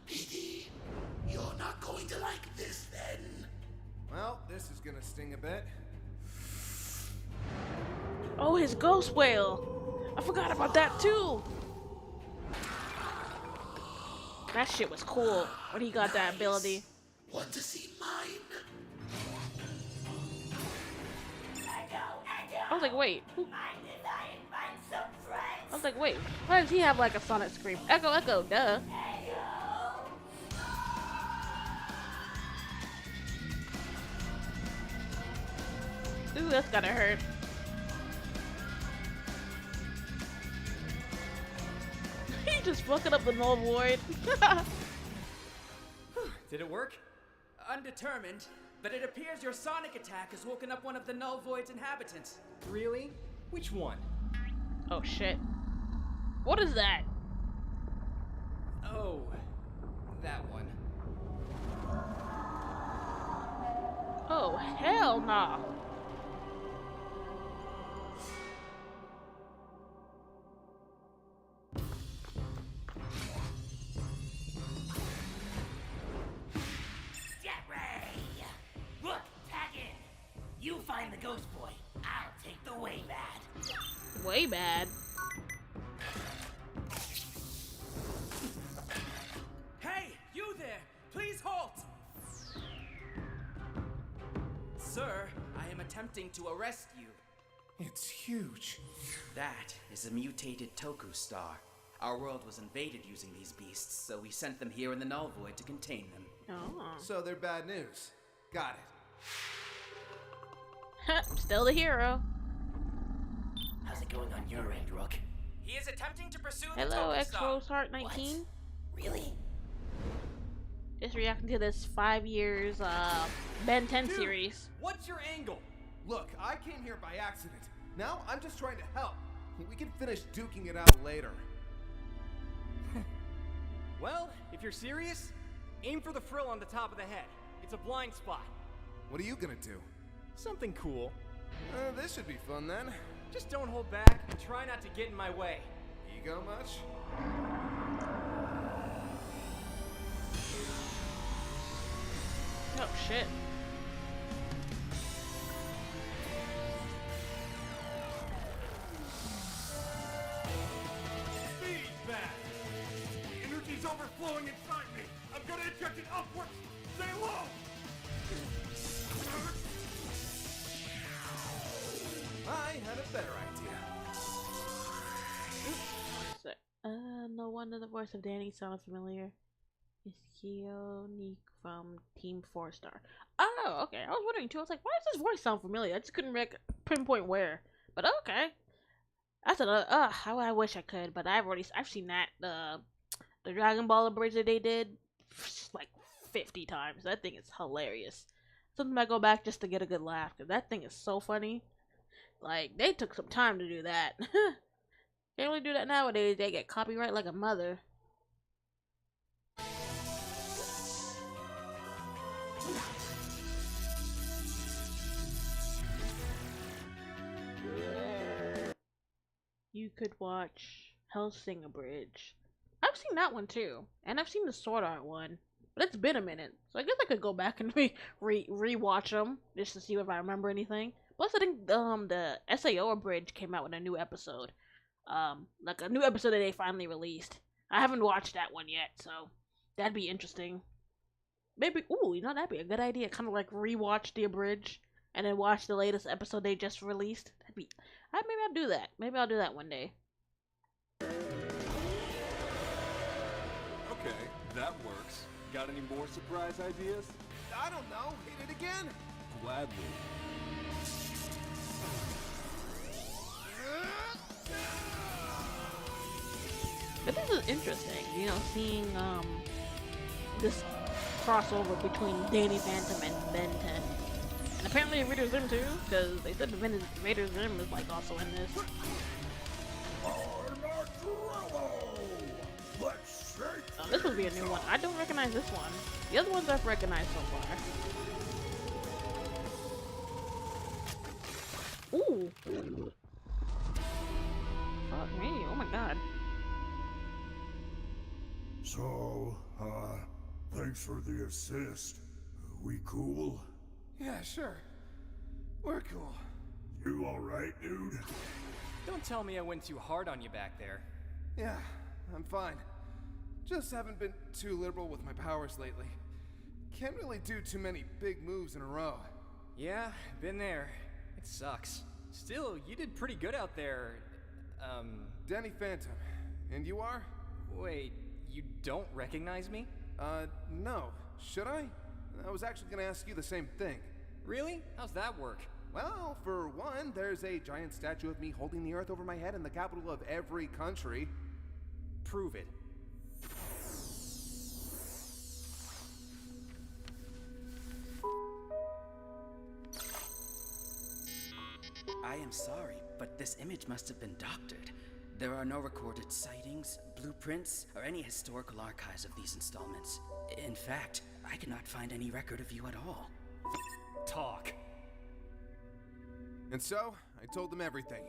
PD, you're not going to like this then. Well, this is gonna sting a bit. Oh, his ghost whale. I forgot about that too. That shit was cool when he got that ability. Want to see mine? I was like, wait. Who? I was like, wait. Why does he have like a sonic scream? Echo, echo, duh. Ooh, that's gotta hurt. He just fucking up the null void. Did it work? Undetermined, but it appears your sonic attack has woken up one of the Null Void's inhabitants. Really? Which one? Oh shit. What is that? Oh, that one. Oh, hell nah. Look, tag in. You find the ghost boy. I'll take the way bad. Way bad. Hey, you there! Please halt! Sir, I am attempting to arrest you. It's huge. That is a mutated Toku star. Our world was invaded using these beasts, so we sent them here in the Null Void to contain them. Oh. So they're bad news. Got it. Still the hero. How's it going on your end, Rook? He is attempting to pursue the Hello, Toku X star. Rose Heart 19. Really? Just reacting to this 5 years Ben 10 Dude, series. What's your angle? Look, I came here by accident. Now I'm just trying to help. We can finish duking it out later. Well, if you're serious, aim for the frill on the top of the head. It's a blind spot. What are you gonna do? Something cool. This should be fun then. Just don't hold back and try not to get in my way. Ego much? Oh shit. Feedback! The energy's overflowing inside me! I'm gonna inject it upwards! Stay low! I had a better idea. No wonder the voice of Danny sounds familiar. It's Keonique from Team 4-Star. Oh, okay. I was wondering too. I was like, why does this voice sound familiar? I just couldn't pinpoint where. But okay. That's another. How I wish I could, but I've seen that the Dragon Ball bridge that they did like 50 times. That thing is hilarious. Sometimes I go back just to get a good laugh because that thing is so funny. Like they took some time to do that. Can't really do that nowadays. They get copyright like a mother. You could watch Hellsinger Bridge. I've seen that one too, and I've seen the Sword Art one, but it's been a minute, so I guess I could go back and re-watch them just to see if I remember anything. Plus, I think the SAO Bridge came out with a new episode, like a new episode that they finally released. I haven't watched that one yet, so that'd be interesting. Maybe, ooh, you know, that'd be a good idea. Kind of like rewatch the Abridged and then watch the latest episode they just released. That'd be, maybe I'll do that. Maybe I'll do that one day. Okay, that works. Got any more surprise ideas? I don't know. Hit it again. Gladly. But this is interesting, you know, seeing this crossover between Danny Phantom and Ben 10. And apparently Vader Zim too, because they said Vader Zim is like also in this. This would be a new one. I don't recognize this one. The other ones I've recognized so far. Ooh. Fuck me, oh my god. So, thanks for the assist. We cool? Yeah, sure. We're cool. You alright, dude? Don't tell me I went too hard on you back there. Yeah, I'm fine. Just haven't been too liberal with my powers lately. Can't really do too many big moves in a row. Yeah, been there. It sucks. Still, you did pretty good out there. Danny Phantom. And you are? Wait, you don't recognize me? No. Should I? I was actually gonna ask you the same thing. Really? How's that work? Well, for one, there's a giant statue of me holding the earth over my head in the capital of every country. Prove it. I am sorry, but this image must have been doctored. There are no recorded sightings, blueprints, or any historical archives of these installments. In fact, I cannot find any record of you at all. Talk. And so, I told them everything.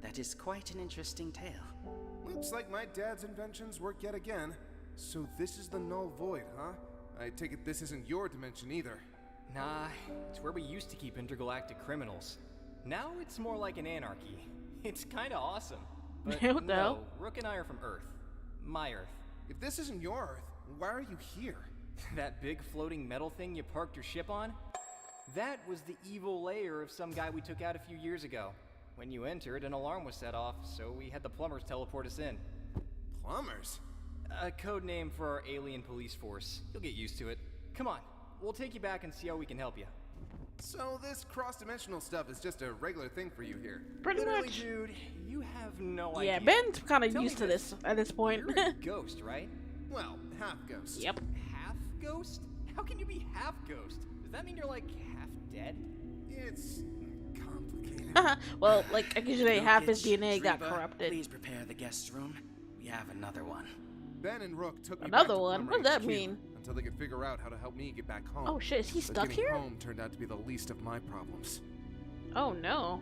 That is quite an interesting tale. Looks like my dad's inventions work yet again. So this is the Null Void, huh? I take it this isn't your dimension either. Nah, it's where we used to keep intergalactic criminals. Now it's more like an anarchy. It's kinda awesome. But What the no, hell? Rook and I are from Earth. My Earth. If this isn't your Earth, why are you here? That big floating metal thing you parked your ship on? That was the evil lair of some guy we took out a few years ago. When you entered, an alarm was set off, so we had the plumbers teleport us in. Plumbers? A code name for our alien police force. You'll get used to it. Come on, we'll take you back and see how we can help you. So this cross-dimensional stuff is just a regular thing for you here. Pretty Literally, much. dude, you have no Yeah, idea. Ben's kind of Tell used me to this at this point. You're a ghost, right? Well, half ghost. Yep. Half ghost? How can you be half ghost? Does that mean you're like half dead? It's complicated. Well, like, I guess they half his Lukic, DNA got Reba, corrupted. Please prepare the guest room. We have another one. Ben and Rook took me Another back to one? Plumber What does that HQ mean? Until they could figure out how to help me get back home. Oh shit, is he But stuck getting here? home turned out to be the least of my problems. Oh no.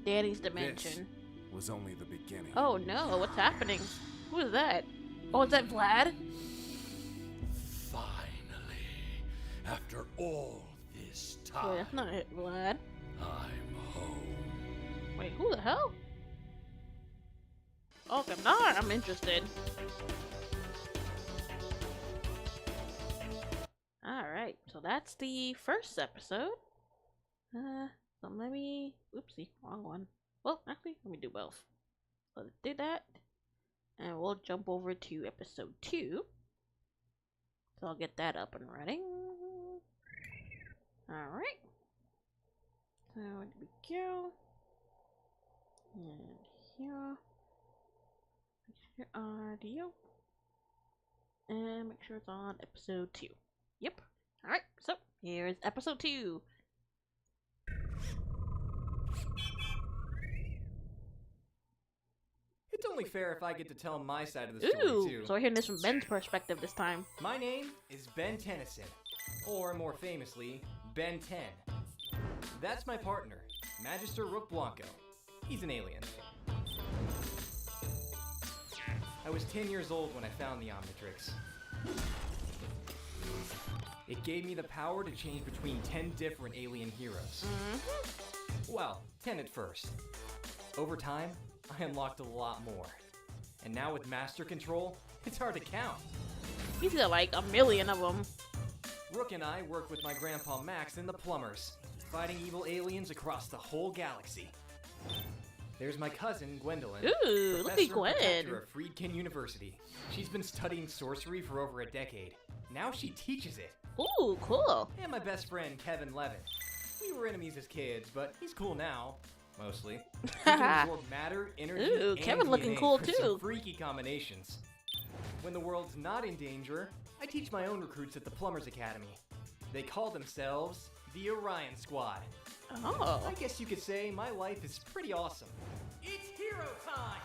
Danny's dimension. This was only the beginning. Oh no, what's happening? Who is that? Oh, is that Vlad? Finally, after all this Wait, time, that's not it, Vlad. I'm home. Wait, who the hell? Okay, now I'm interested. Alright, so that's the first episode. So let me... Oopsie, wrong one. Well, actually, let me do both. So let's do that. And we'll jump over to episode 2. So I'll get that up and running. Alright. So, where did we go? And here. Make sure audio. And make sure it's on episode 2. Yep. Alright, so here's episode 2. It's only fair if I get to tell my side of the story Ooh, too. so we're hearing this from Ben's perspective this time. My name is Ben Tennyson, or more famously, Ben 10. That's my partner, Magister Rook Blanco. He's an alien. I was 10 years old when I found the Omnitrix. It gave me the power to change between 10 different alien heroes. Well, 10 at first. Over time, I unlocked a lot more. And now with Master Control, it's hard to count. He's got like a million of them. Rook and I work with my grandpa Max in the Plumbers, fighting evil aliens across the whole galaxy. There's my cousin, Gwendolyn. Ooh, look at professor and Gwen. protector of Friedkin University. She's been studying sorcery for over a decade. Now she teaches it. Ooh, cool. And my best friend, Kevin Levin. We were enemies as kids, but he's cool now. Mostly. He can absorb matter, energy, Ooh, and Kevin looking DNA cool for too. some freaky combinations. When the world's not in danger, I teach my own recruits at the Plumbers Academy. They call themselves the Orion Squad. Oh. I guess you could say my life is pretty awesome. It's hero time!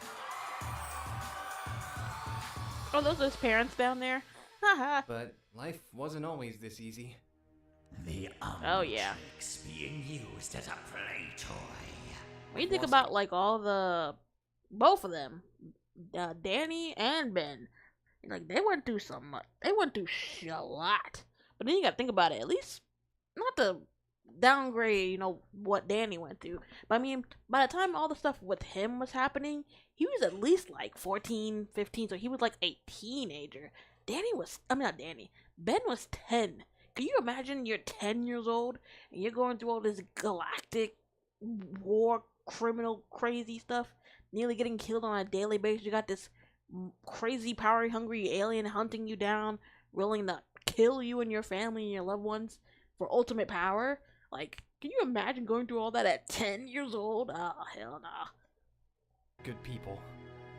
Oh, those are his parents down there. Haha. But life wasn't always this easy. The Oh, yeah. Omnitrix being used as a play toy. When you think about like both of them, Danny and Ben, like they went through so much. They went through a lot. But then you gotta think about it. At least not to downgrade, what Danny went through. But I mean, by the time all the stuff with him was happening, he was at least like 14, 15, so he was like a teenager. Ben was 10. Can you imagine you're 10 years old and you're going through all this galactic war, criminal, crazy stuff, nearly getting killed on a daily basis? You got this crazy, power-hungry alien hunting you down, willing to kill you and your family and your loved ones for ultimate power. Like, can you imagine going through all that at 10 years old? Oh, hell nah. Good people.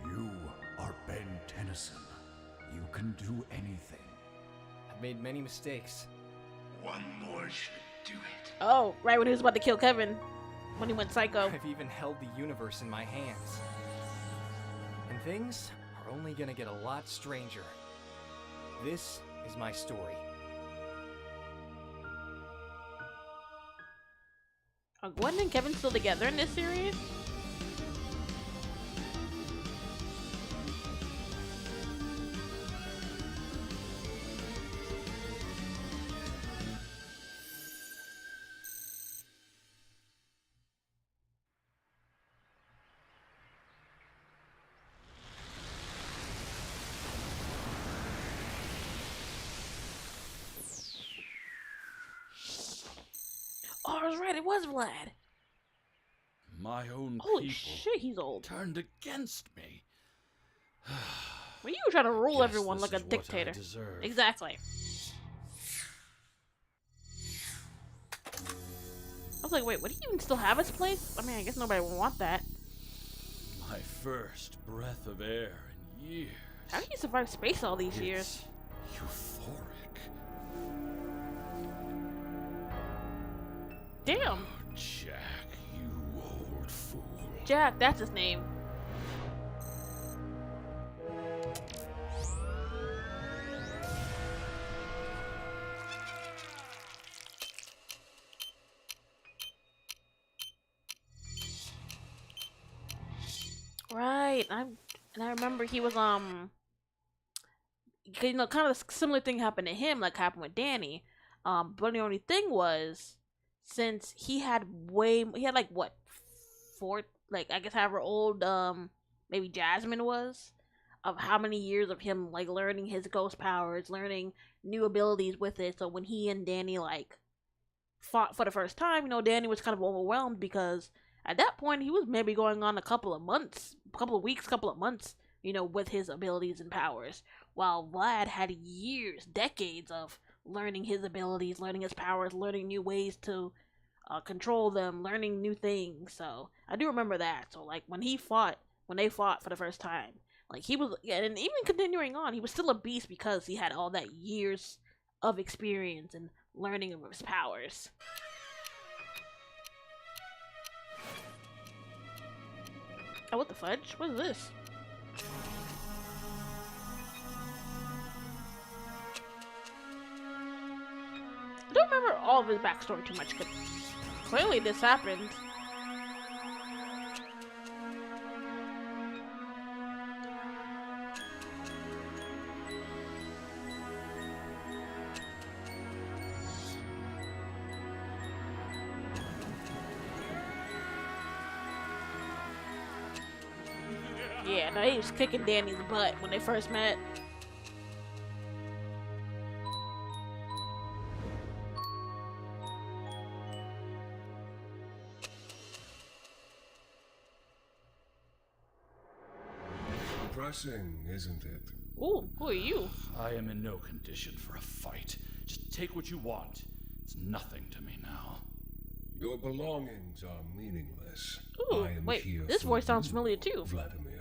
You are Ben Tennyson. You can do anything. I've made many mistakes. One more should do it. Oh, right when he was about to kill Kevin. When he went psycho. I've even held the universe in my hands. And things are only gonna get a lot stranger. This is my story. Are Gwen and Kevin still together in this series? Oh, I was right, it was Vlad. My own Holy people shit, he's old. turned against me. Well, you were trying to rule Guess everyone this like a is what I dictator. deserve. Exactly. I was like, wait, would he even still have his place? I mean, I guess nobody would want that. My first breath of air in years. How did he survive space all these years? It's euphoric. Damn. Jack, you old fool. Jack, that's his name. Right. I remember he was you know, kind of a similar thing happened to him, like happened with Danny. But the only thing was, since he had like what, four, like I guess however old maybe Jasmine was, of how many years of him like learning his ghost powers, learning new abilities with it. So when he and Danny like fought for the first time, you know, Danny was kind of overwhelmed because at that point he was maybe going on a couple of weeks, couple of months, you know, with his abilities and powers, while Vlad had years, decades of learning his abilities, learning his powers, learning new ways to control them, learning new things. So I do remember that. So like when they fought for the first time, like he was, yeah, and even continuing on, he was still a beast because he had all that years of experience and learning of his powers. Oh, what the fudge? What is this? I don't remember all of his backstory too much, because clearly this happened. Yeah, no, he was kicking Danny's butt when they first met. Pressing, isn't it? Ooh, who are you? I am in no condition for a fight. Just take what you want. It's nothing to me now. Your belongings are meaningless. Ooh, I am wait, here this for voice sounds you, familiar too. Vladimir.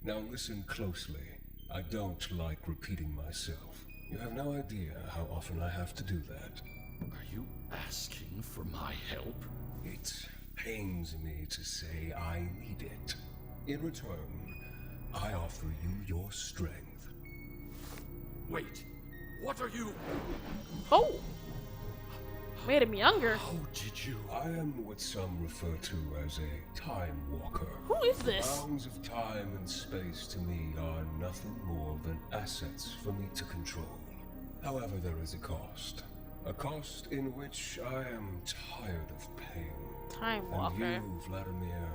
Now listen closely. I don't like repeating myself. You have no idea how often I have to do that. Are you asking for my help? It pains me to say I need it. In return, I offer you your strength. Wait, what are you? Oh! Made him younger. How did you? I am what some refer to as a time walker. Who is this? Bounds of time and space to me are nothing more than assets for me to control. However, there is a cost. A cost in which I am tired of pain. Time walker. And you, Vladimir,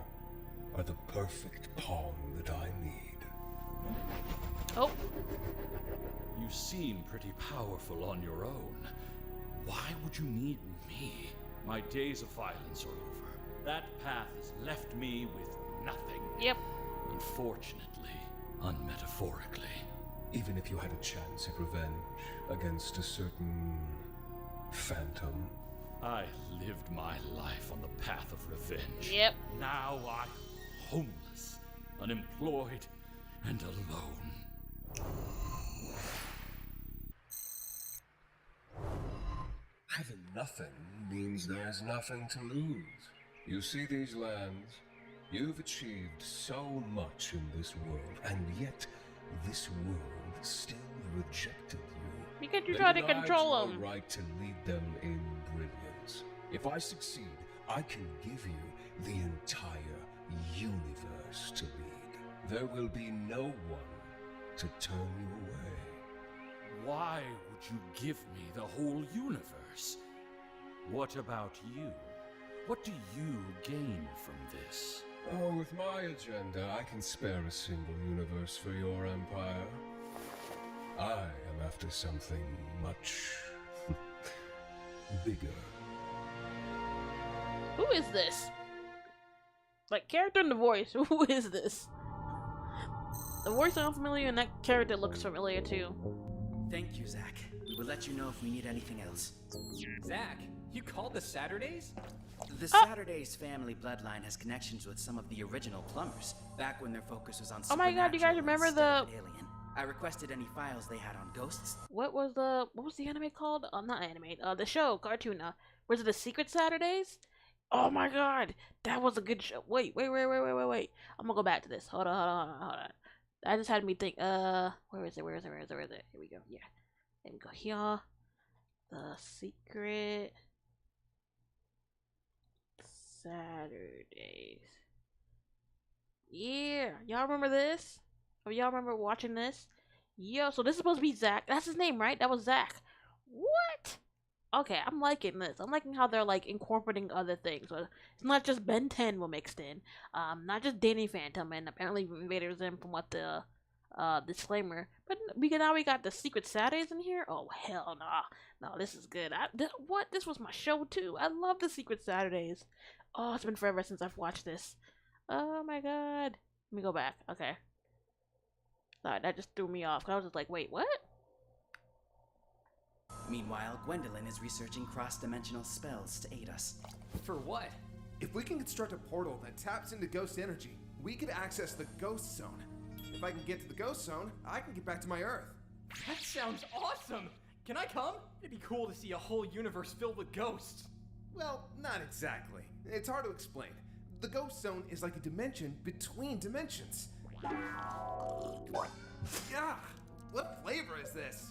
are the perfect pawn that I need. Oh. You seem pretty powerful on your own. Why would you need me? My days of violence are over. That path has left me with nothing. Yep. Unfortunately, unmetaphorically. Even if you had a chance at revenge against a certain phantom. I lived my life on the path of revenge. Yep. Now I'm homeless, unemployed, and alone. Having nothing means there's nothing to lose. You see these lands? You've achieved so much in this world, and yet this world still rejected you. Because you try to control them. them. Right to lead them in brilliance. If I succeed, I can give you the entire universe to lead. There will be no one to turn you away. Why would you give me the whole universe? What about you? What do you gain from this? Oh, with my agenda, I can spare a single universe for your empire. I am after something much bigger. Who is this? Like, character and the voice. Who is this? The voice sounds familiar and that character looks familiar too. Thank you, Zach. We will let you know if we need anything else. Zach, you called the Saturdays? The Saturdays family bloodline has connections with some of the original plumbers, back when their focus was on Oh my god, you guys supernatural remember instead the of alien. I requested any files they had on ghosts. What was the anime called? Not anime. The show, cartoon. Was it the Secret Saturdays? Oh my god, that was a good show. Wait. I'm gonna go back to this. Hold on. That just had me think. Where is it? Here we go. Yeah. Let me go here. The Secret Saturdays. Yeah, y'all remember this? Or y'all remember watching this? Yo, so this is supposed to be Zach. That's his name, right? That was Zach. What? Okay, I'm liking this. I'm liking how they're like incorporating other things. So it's not just Ben 10 were mixed in. Not just Danny Phantom and apparently Invader Zim from what the disclaimer. But now we got the Secret Saturdays in here. Oh hell nah. No, this is good. This was my show too. I love the Secret Saturdays. Oh, it's been forever since I've watched this. Oh my god. Let me go back. Okay. Sorry, that just threw me off. I was just like, wait, what? Meanwhile, Gwendolyn is researching cross-dimensional spells to aid us. For what? If we can construct a portal that taps into ghost energy, we could access the ghost zone. If I can get to the ghost zone, I can get back to my Earth. That sounds awesome! Can I come? It'd be cool to see a whole universe filled with ghosts. Well, not exactly. It's hard to explain. The ghost zone is like a dimension between dimensions. Yeah, what flavor is this?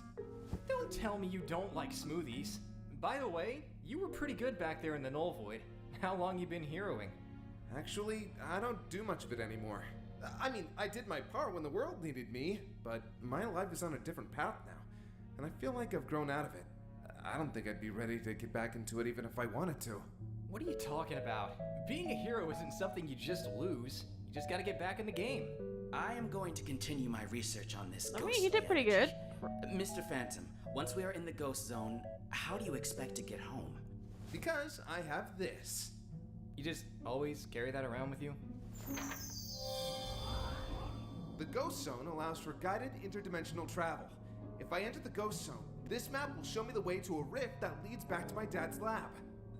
Don't tell me you don't like smoothies. By the way, you were pretty good back there in the Null Void. How long you been heroing? Actually, I don't do much of it anymore. I mean, I did my part when the world needed me, but my life is on a different path now, and I feel like I've grown out of it. I don't think I'd be ready to get back into it even if I wanted to. What are you talking about? Being a hero isn't something you just lose. You just gotta get back in the game. I am going to continue my research on this I mean, he did pretty good. Mr. Phantom, once we are in the ghost zone, how do you expect to get home? Because I have this. You just always carry that around with you? The ghost zone allows for guided interdimensional travel. If I enter the ghost zone, this map will show me the way to a rift that leads back to my dad's lab.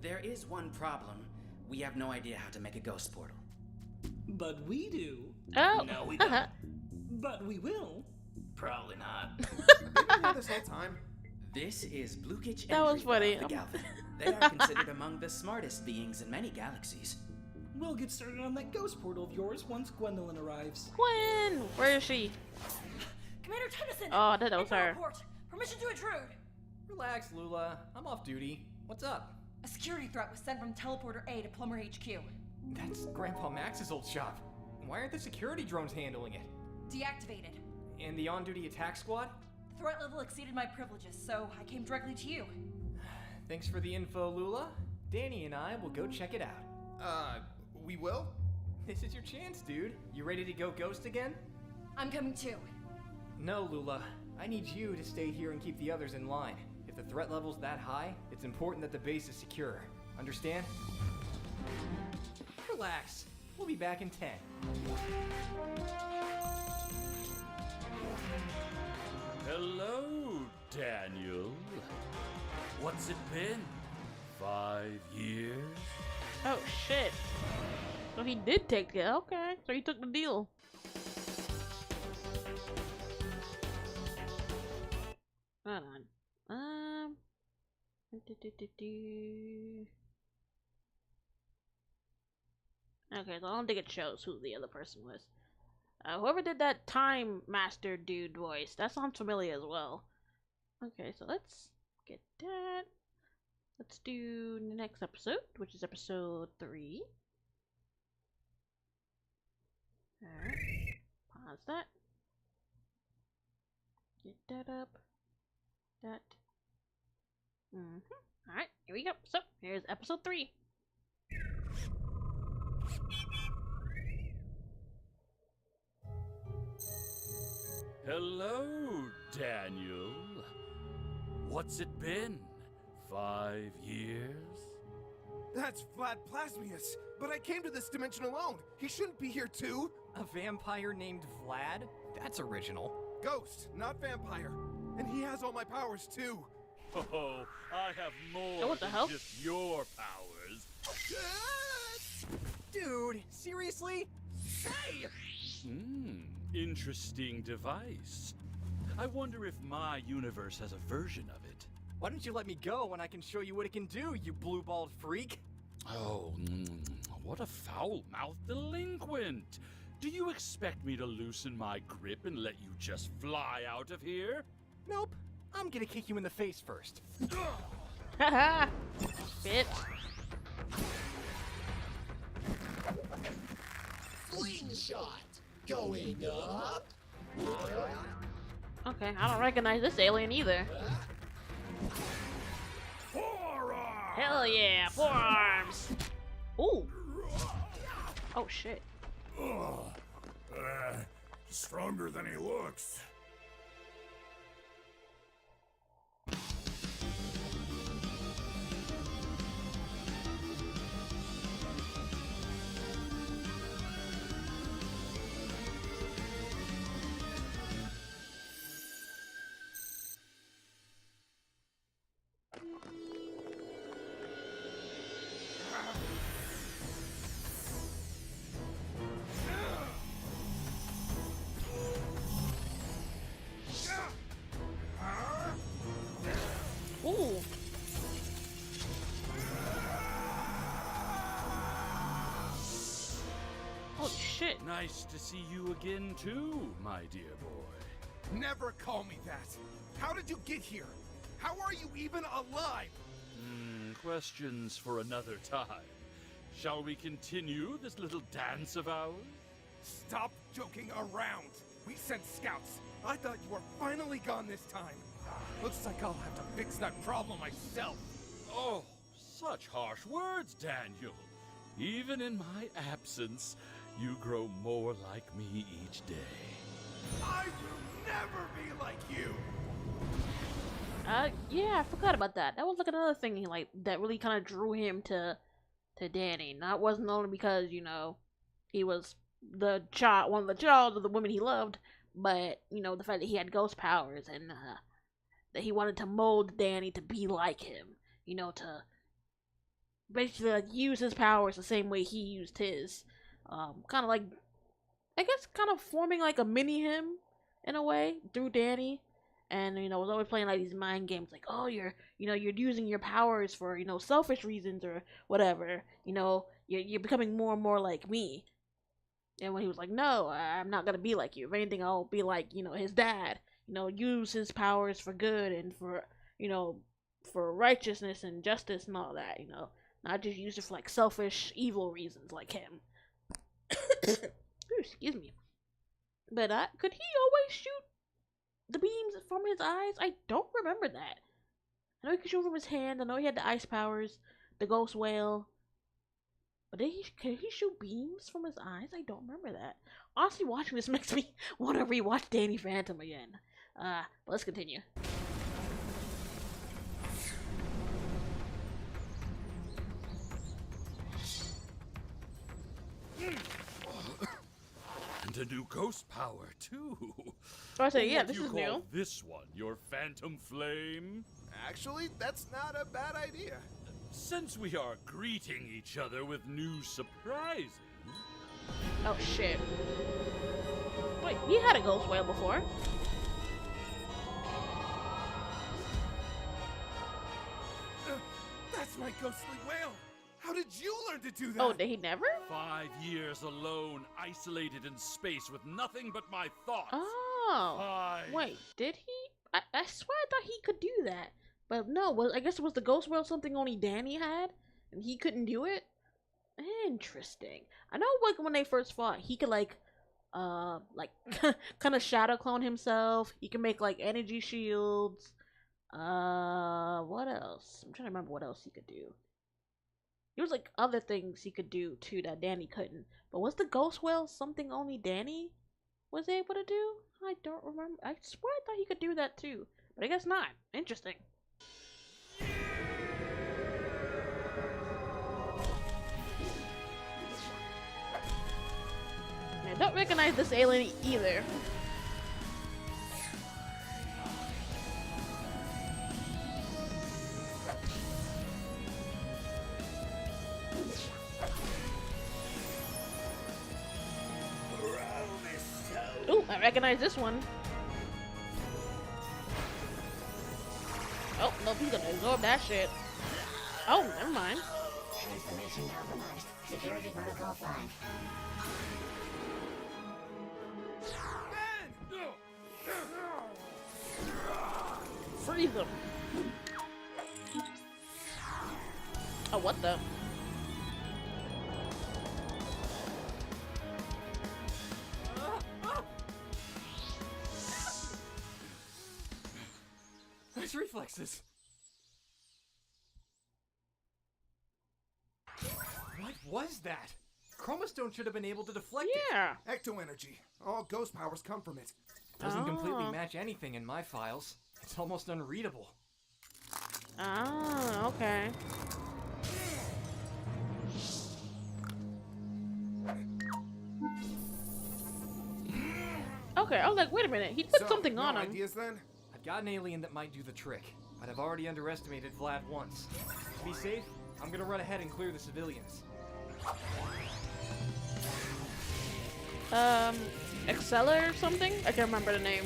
There is one problem. We have no idea how to make a ghost portal. But we do. Oh. No, we don't. But we will. Probably not. I've been here this whole time. This is Blukich That was and funny. Riva of the Galvan. They are considered among the smartest beings in many galaxies. We'll get started on that ghost portal of yours once Gwendolyn arrives. Gwen! Where is she? Commander Tennyson! Oh, that was Info her. report. Permission to intrude! Relax, Lula. I'm off duty. What's up? A security threat was sent from Teleporter A to Plumber HQ. That's Grandpa Max's old shop. Why aren't the security drones handling it? Deactivated. And the on-duty attack squad? The threat level exceeded my privileges, so I came directly to you. Thanks for the info, Lula. Danny and I will go check it out. We will? This is your chance, dude. You ready to go ghost again? I'm coming too. No, Lula. I need you to stay here and keep the others in line. If the threat level's that high, it's important that the base is secure. Understand? Relax. We'll be back in 10. Hello, Daniel. What's it been? 5 years? Oh shit. So he did take it. Okay, so he took the deal. Hold on. Okay, so I don't think it shows who the other person was. Whoever did that Time Master dude voice, that sounds familiar as well. Okay, so let's get that. Let's do the next episode, which is episode 3. Alright. Pause that. Get that up. That. Alright, here we go. So, here's episode 3. Hello, Daniel. What's it been? 5 years? That's Vlad Plasmius, but I came to this dimension alone. He shouldn't be here too. A vampire named Vlad? That's original. Ghost, not vampire. And he has all my powers too. Oh, I have more Oh, what the than hell? just your powers. Dude, seriously? Interesting device. I wonder if my universe has a version of it. Why don't you let me go and I can show you what it can do, you blue-balled freak? Oh, what a foul-mouthed delinquent! Do you expect me to loosen my grip and let you just fly out of here? Nope. I'm gonna kick you in the face first. Haha! Bitch. Slingshot going up. Okay, I don't recognize this alien either. Hell yeah, forearms! Ooh! Oh shit. Stronger than he looks. Ooh! Holy shit. Nice to see you again too, my dear boy. Never call me that. How did you get here? How are you even alive? Questions for another time. Shall we continue this little dance of ours? Stop joking around. We sent scouts. I thought you were finally gone this time. Looks like I'll have to fix that problem myself. Oh, such harsh words, Daniel. Even in my absence, you grow more like me each day. I will never be like you. Yeah, I forgot about that. That was like another thing like that really kind of drew him to Danny. That wasn't only because, you know, he was one of the child of the women he loved, but, you know, the fact that he had ghost powers and that he wanted to mold Danny to be like him, you know, to basically like use his powers the same way he used his. Kind of like, I guess, kind of forming like a mini him in a way through Danny. And, you know, was always playing like these mind games like, oh, you're using your powers for, you know, selfish reasons or whatever. You know, you're becoming more and more like me. And when he was like, no, I'm not gonna be like you. If anything, I'll be like, you know, his dad. You know, use his powers for good and for, you know, for righteousness and justice and all that, you know. Not just use it for like selfish, evil reasons like him. Ooh, excuse me. But could he always shoot the beams from his eyes? I don't remember that. I know he could shoot from his hand. I know he had the ice powers, the ghost whale. But could he shoot beams from his eyes? I don't remember that. Honestly, watching this makes me want to rewatch Danny Phantom again. But let's continue. And a new ghost power, too. I say, yeah, What this do you is call new. this one your Phantom Flame? Actually, that's not a bad idea. Since we are greeting each other with new surprises... Oh, shit. Wait, he had a ghost whale before. That's my ghostly whale. How did you learn to do that? Oh, did he never? 5 years alone, isolated in space with nothing but my thoughts. Oh. Wait, did he? I swear I thought he could do that. But no, I guess it was the ghost whale something only Danny had? And he couldn't do it? Interesting. I know, like, when they first fought, he could, like, kind of shadow clone himself. He can make, like, energy shields. What else? I'm trying to remember what else he could do. There was, like, other things he could do, too, that Danny couldn't. But was the ghost whale something only Danny was able to do? I don't remember. I swear I thought he could do that, too. But I guess not. Interesting. I don't recognize this alien either. Ooh, I recognize this one. know if he's gonna absorb that shit. Oh, never mind. Transformation compromised. Security protocol 5. Freeze them. Oh, what the? Nice reflexes. What was that? Chromastone should have been able to deflect it. Yeah. Ecto-energy. All ghost powers come from it. Doesn't completely Oh. match anything in my files. It's almost unreadable. Ah, okay. Okay, I was like, wait a minute, he put So, something no on him. ideas then? I've got an alien that might do the trick, but I've already underestimated Vlad once. To be safe, I'm gonna run ahead and clear the civilians. Excella or something? I can't remember the name.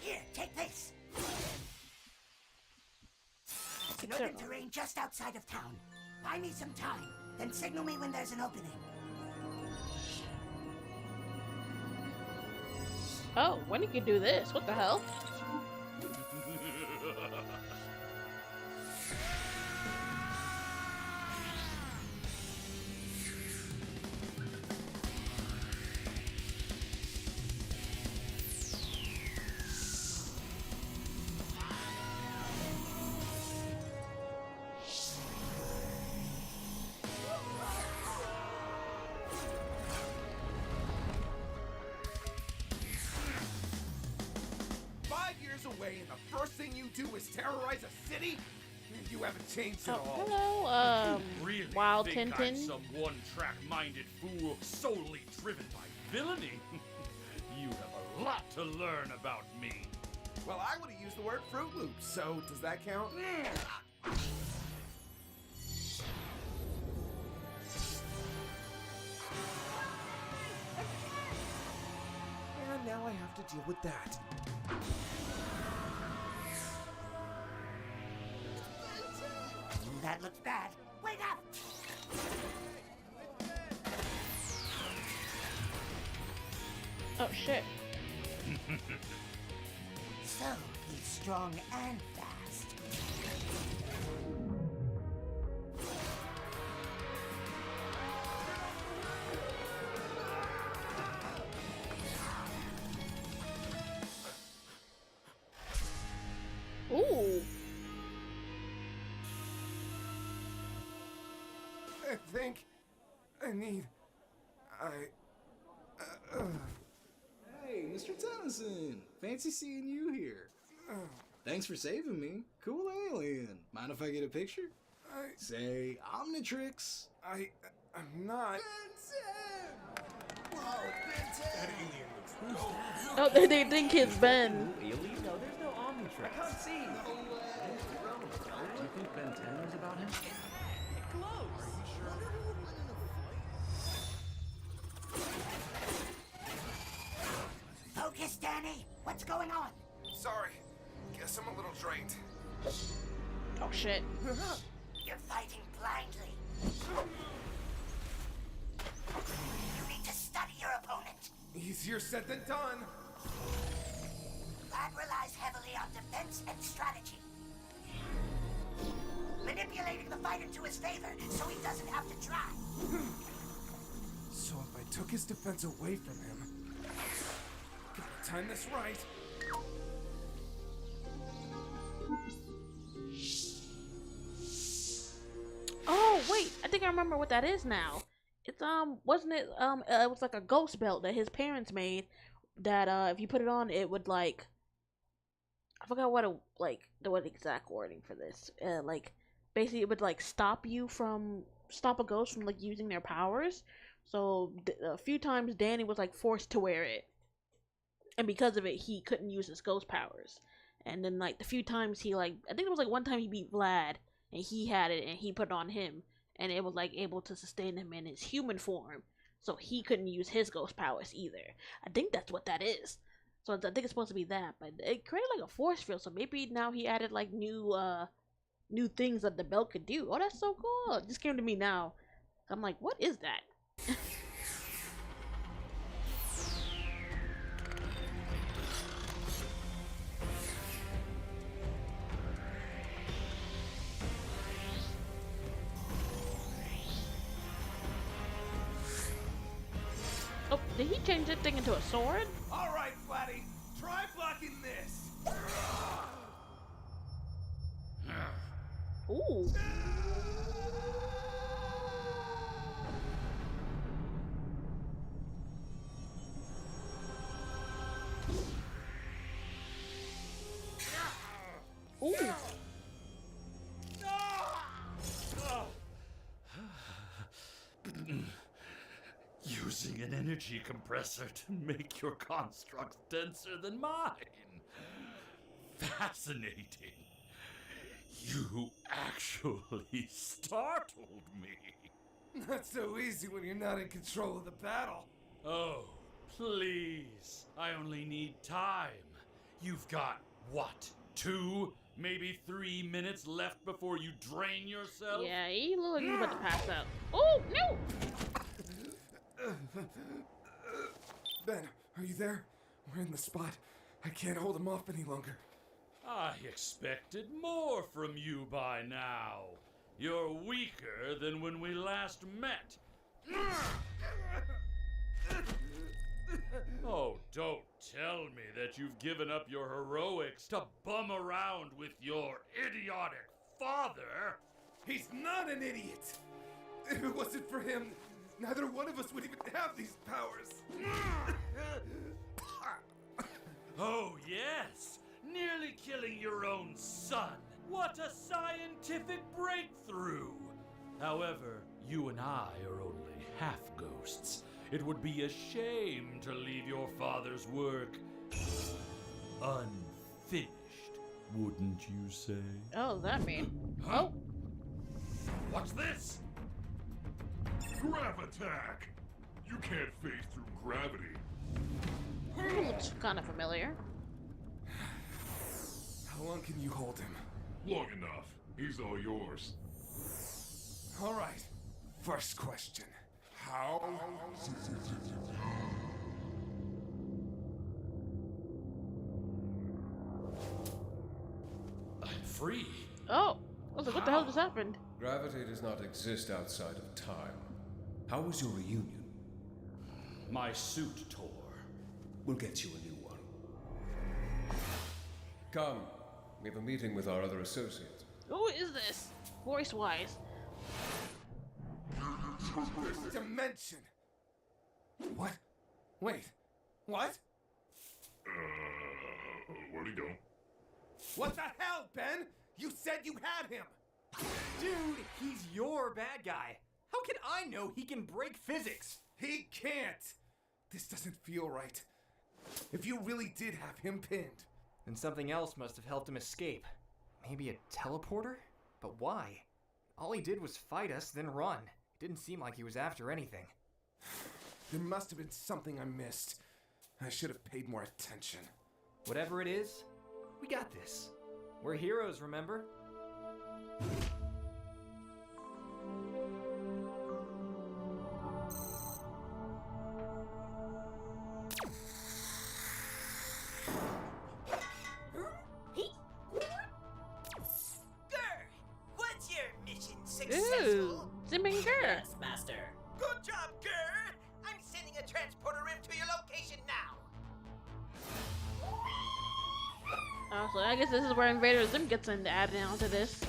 Here, take this. It's an open terrain just outside of town. Buy me some time, then signal me when there's an opening. Oh, when did you do this? What the hell? Away, and the first thing you do is terrorize a city? You haven't changed at all. Hello, Really Wild think I'm Tintin. some one-track-minded fool solely driven by villainy? You have a lot to learn about me. Well, I would have used the word Fruit Loops, so does that count? And now I have to deal with that. That looks bad. Wait up! Oh shit. So, he's strong and fast. Ooh. I think I need... Hey, Mr. Tennyson. Fancy seeing you here. Thanks for saving me. Cool alien. Mind if I get a picture? Say Omnitrix. I'm not... Oh, they think it's Ben. Alien? No, there's no Omnitrix. I can't see. Do you think Ben 10 knows about him? Focus, Danny! What's going on? Sorry. Guess I'm a little drained. Oh shit. You're fighting blindly. You need to study your opponent. Easier said than done. Vlad relies heavily on defense and strategy. Manipulating the fight into his favor so he doesn't have to try. So if I took his defense away from him... Gotta time this right. Oh wait, I think I remember what that is now. It's wasn't it it was like a ghost belt that his parents made that if you put it on it would like I forgot what what exact wording for this. Like basically it would like stop a ghost from like using their powers. So a few times Danny was like forced to wear it. And because of it he couldn't use his ghost powers. And then like the few times he like I think it was like one time he beat Vlad and he had it and he put it on him and it was like able to sustain him in his human form so he couldn't use his ghost powers either. I think that's what that is. So I think it's supposed to be that, but it created like a force field. So maybe now he added like new things that the belt could do. Oh, that's so cool! It just came to me now. I'm like, what is that? Oh, did he change that thing into a sword? All right, Flatty, try blocking this. Ooh. Ooh. Using an energy compressor to make your constructs denser than mine. Fascinating. You actually startled me. Not so easy when you're not in control of the battle. Oh, please. I only need time. You've got, what, 2, maybe 3 minutes left before you drain yourself? Yeah, he looks like he's about to pass out. Oh, no! Ben, are you there? We're in the spot. I can't hold him off any longer. I expected more from you by now. You're weaker than when we last met. Oh, don't tell me that you've given up your heroics to bum around with your idiotic father. He's not an idiot. If it wasn't for him, neither one of us would even have these powers. Oh, yes. Nearly killing your own son. What a scientific breakthrough. However, you and I are only half ghosts. It would be a shame to leave your father's work unfinished, wouldn't you say? Oh, that mean? Huh? What's this? Grav-attack! You can't phase through gravity. Looks kind of familiar. How long can you hold him? Long enough. He's all yours. All right. First question. How? I'm free. Oh, I was like, what the hell just happened? Gravity does not exist outside of time. How was your reunion? My suit tore. We'll get you a new one. Come, we have a meeting with our other associates. Who is this? Voice-wise. This dimension. What? Wait. What? Where'd he go? What the hell, Ben? You said you had him. Dude, he's your bad guy. How can I know he can break physics? He can't. This doesn't feel right. If you really did have him pinned. Then something else must have helped him escape. Maybe a teleporter? But why? All he did was fight us, then run. It didn't seem like he was after anything. There must have been something I missed. I should have paid more attention. Whatever it is, we got this. We're heroes, remember? What's your mission successful? Ooh, Zimbing Gur. Yes, Master. Good job, Gur. I'm sending a transporter rift to your location now. So I guess this is where Invader Zim gets added onto this.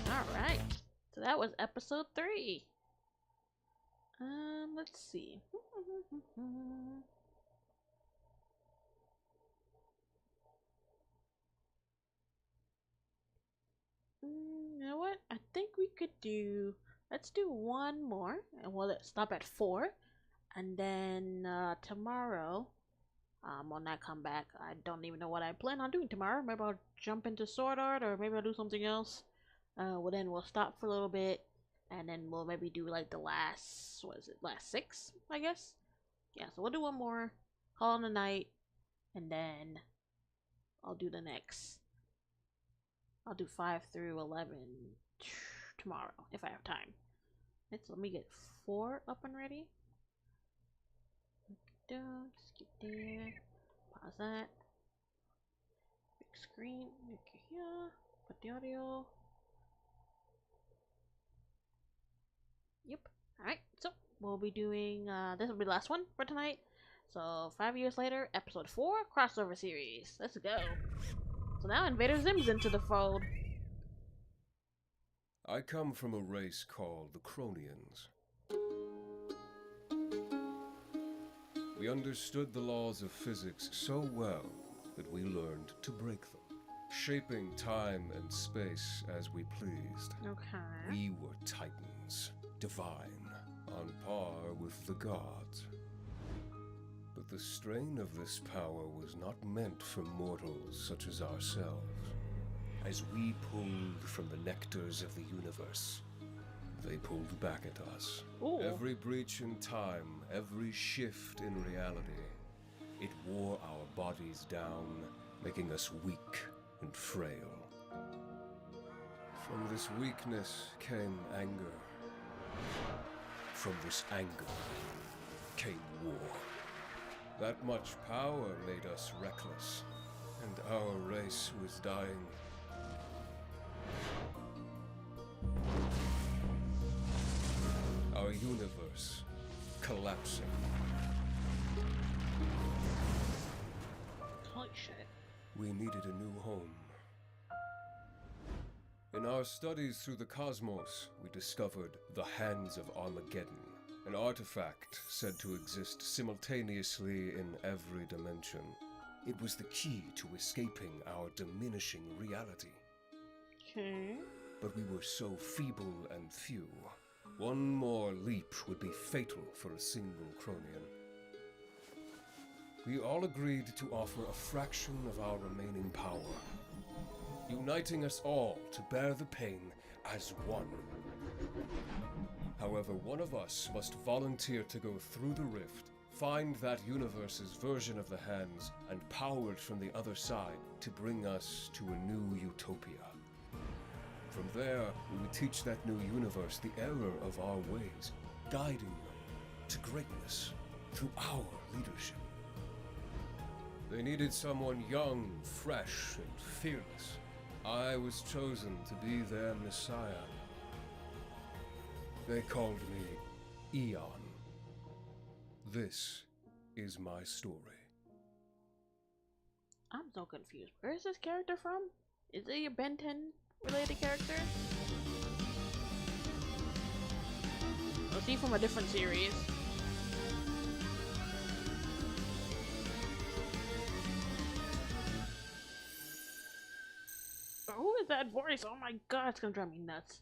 Alright. So that was episode 3. Let's see. You know what? I think we could do. Let's do one more, and we'll stop at 4, and then tomorrow, when I come back, I don't even know what I plan on doing tomorrow. Maybe I'll jump into Sword Art, or maybe I'll do something else. Well, then we'll stop for a little bit, and then we'll maybe do like the last, what is it, last 6, I guess. Yeah, so we'll do one more, call it a night, and then I'll do the next. I'll do 5 through 11 tomorrow if I have time. Let me get 4 up and ready. Skip there. Pause that. Big screen. Okay, here. Put the audio. Yep. Alright, so we'll be doing, this will be the last one for tonight. So, 5 years later, episode 4, crossover series. Let's go. So now Invader Zim's into the fold. I come from a race called the Cronians. We understood the laws of physics so well that we learned to break them, shaping time and space as we pleased. Okay. We were titans, divine, on par with the gods. But the strain of this power was not meant for mortals such as ourselves. As we pulled from the nectars of the universe, they pulled back at us. Ooh. Every breach in time, every shift in reality, it wore our bodies down, making us weak and frail. From this weakness came anger. From this anger came war. That much power made us reckless, and our race was dying. Our universe collapsing. Holy shit. We needed a new home. In our studies through the cosmos, we discovered the Hands of Armageddon, an artifact said to exist simultaneously in every dimension. It was the key to escaping our diminishing reality. Okay. But we were so feeble and few. One more leap would be fatal for a single Cronian. We all agreed to offer a fraction of our remaining power, uniting us all to bear the pain as one. However, one of us must volunteer to go through the rift, find that universe's version of the Hands, and power it from the other side to bring us to a new utopia. From there, we would teach that new universe the error of our ways, guiding them to greatness through our leadership. They needed someone young, fresh, and fearless. I was chosen to be their messiah. They called me Eon. This is my story. I'm so confused. Where is this character from? Is he a Ben 10 related character? Or is he from a different series? Who is that voice? Oh my god, it's gonna drive me nuts.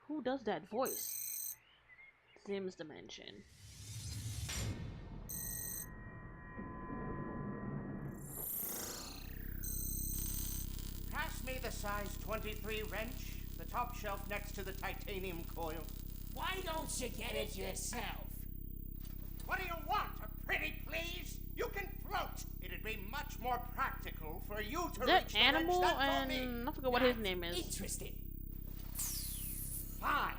Who does that voice? Zim's Dimension. Pass me the size 23 wrench, the top shelf next to the titanium coil. Why don't you get it yourself? What do you want? A pretty please? You can float. It'd be much more practical for you to Is that reach the Animal wrench than for me. and I forget what his name is. Interesting. Fine.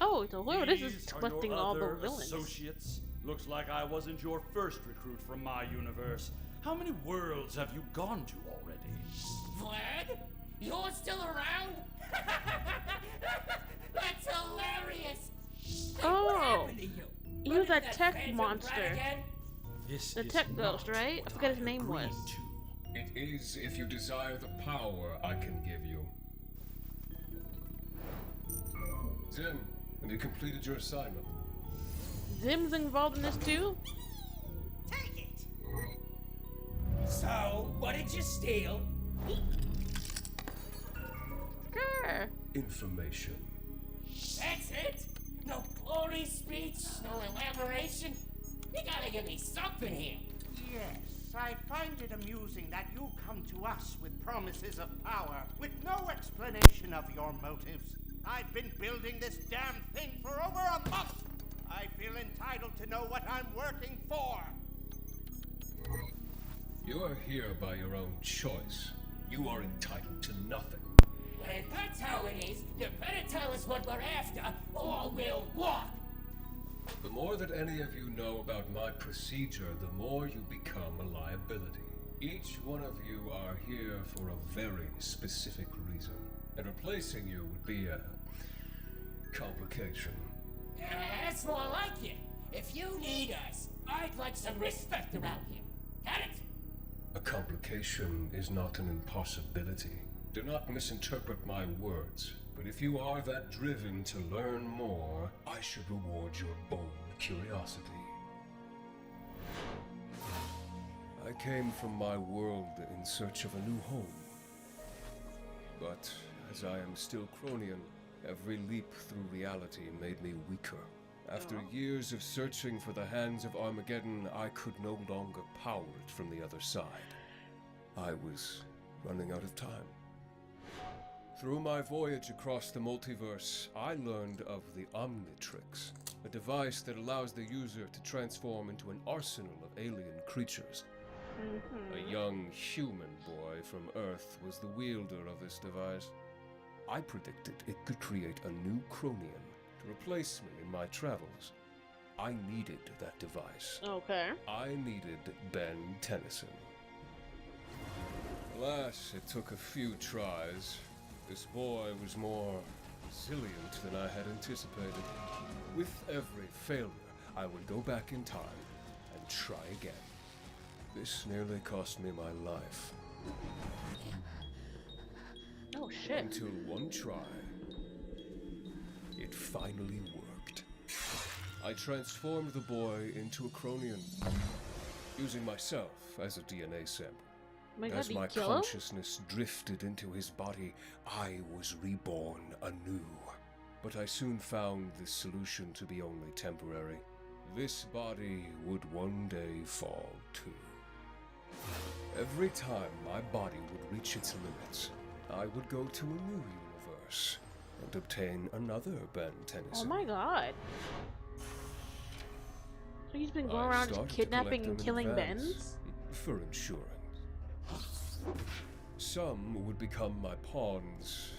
Oh, so whoever this is These are collecting your all the other villains. associates. Looks like I wasn't your first recruit from my universe. How many worlds have you gone to already? Vlad? You're still around? That's hilarious! Oh, What happened to you? he What was is that that tech phantom monster. brat again? This The is tech not ghost, right? I what forget his name agreed was. to. It is if you desire the power I can give you. Zim, have you completed your assignment? Zim's involved in this too? Take it. So, what did you steal? Sure. Information. That's it? No glory speech, no elaboration? You gotta give me something here. Yes, I find it amusing that you come to us with promises of power, with no explanation of your motives. I've been building this damn thing for over a month. I feel entitled to know what I'm working for. You are here by your own choice. You are entitled to nothing. Well, if that's how it is, you better tell us what we're after, or we'll walk. The more that any of you know about my procedure, the more you become a liability. Each one of you are here for a very specific reason, and replacing you would be a complication. That's more like it. If you need us, I'd like some respect around here. Got it? A complication is not an impossibility. Do not misinterpret my words, but if you are that driven to learn more, I should reward your bold curiosity. I came from my world in search of a new home. But as I am still Cronian, every leap through reality made me weaker. After years of searching for the hands of Armageddon, I could no longer power it from the other side. I was running out of time. Through my voyage across the multiverse, I learned of the Omnitrix, a device that allows the user to transform into an arsenal of alien creatures. A young human boy from Earth was the wielder of this device. I predicted it could create a new Cronian to replace me in my travels. I needed that device. Okay. I needed Ben Tennyson. Alas, it took a few tries. This boy was more resilient than I had anticipated. With every failure, I would go back in time and try again. This nearly cost me my life. Oh shit. Until one try, it finally worked. I transformed the boy into a Cronian, using myself as a DNA sample. As my consciousness drifted into his body, I was reborn anew. But I soon found this solution to be only temporary. This body would one day fall too. Every time my body would reach its limits, I would go to a new universe and obtain another Ben Tennyson. Oh my god. So he's been going around just kidnapping and killing Bens? For insurance. Some would become my pawns,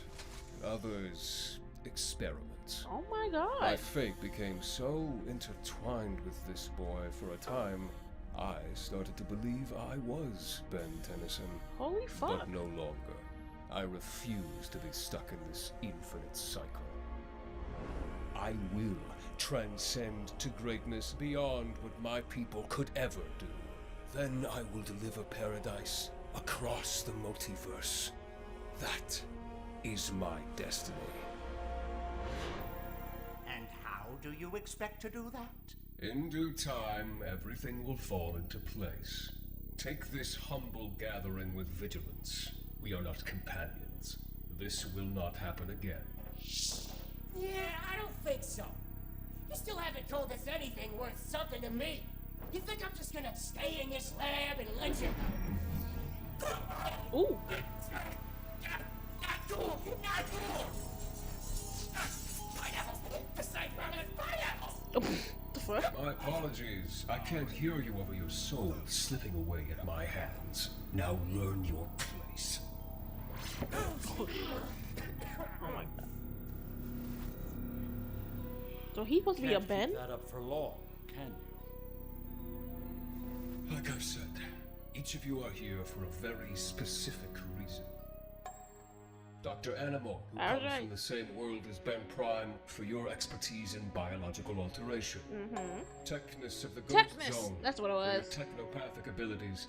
others experiments. Oh my god. My fate became so intertwined with this boy for a time, I started to believe I was Ben Tennyson. Holy fuck. But no longer. I refuse to be stuck in this infinite cycle. I will transcend to greatness beyond what my people could ever do. Then I will deliver paradise across the multiverse. That is my destiny. And how do you expect to do that? In due time, everything will fall into place. Take this humble gathering with vigilance. We are not companions. This will not happen again. Yeah, I don't think so. You still haven't told us anything worth something to me. You think I'm just gonna stay in this lab and let you... Ooh. Not cool! Not cool! Pineapple! The Cyberman pineapple! Oh, the fuck? My apologies. I can't hear you over your soul slipping away at my hands. Now learn your place. Oh my god. So he's supposed to be a Ben? Can't keep that up for long, can you? Like I said, each of you are here for a very specific reason. Dr. Animal, who comes from the same world as Ben Prime, for your expertise in biological alteration. Technus of the Ghost Zone, that's what it was. for your technopathic abilities.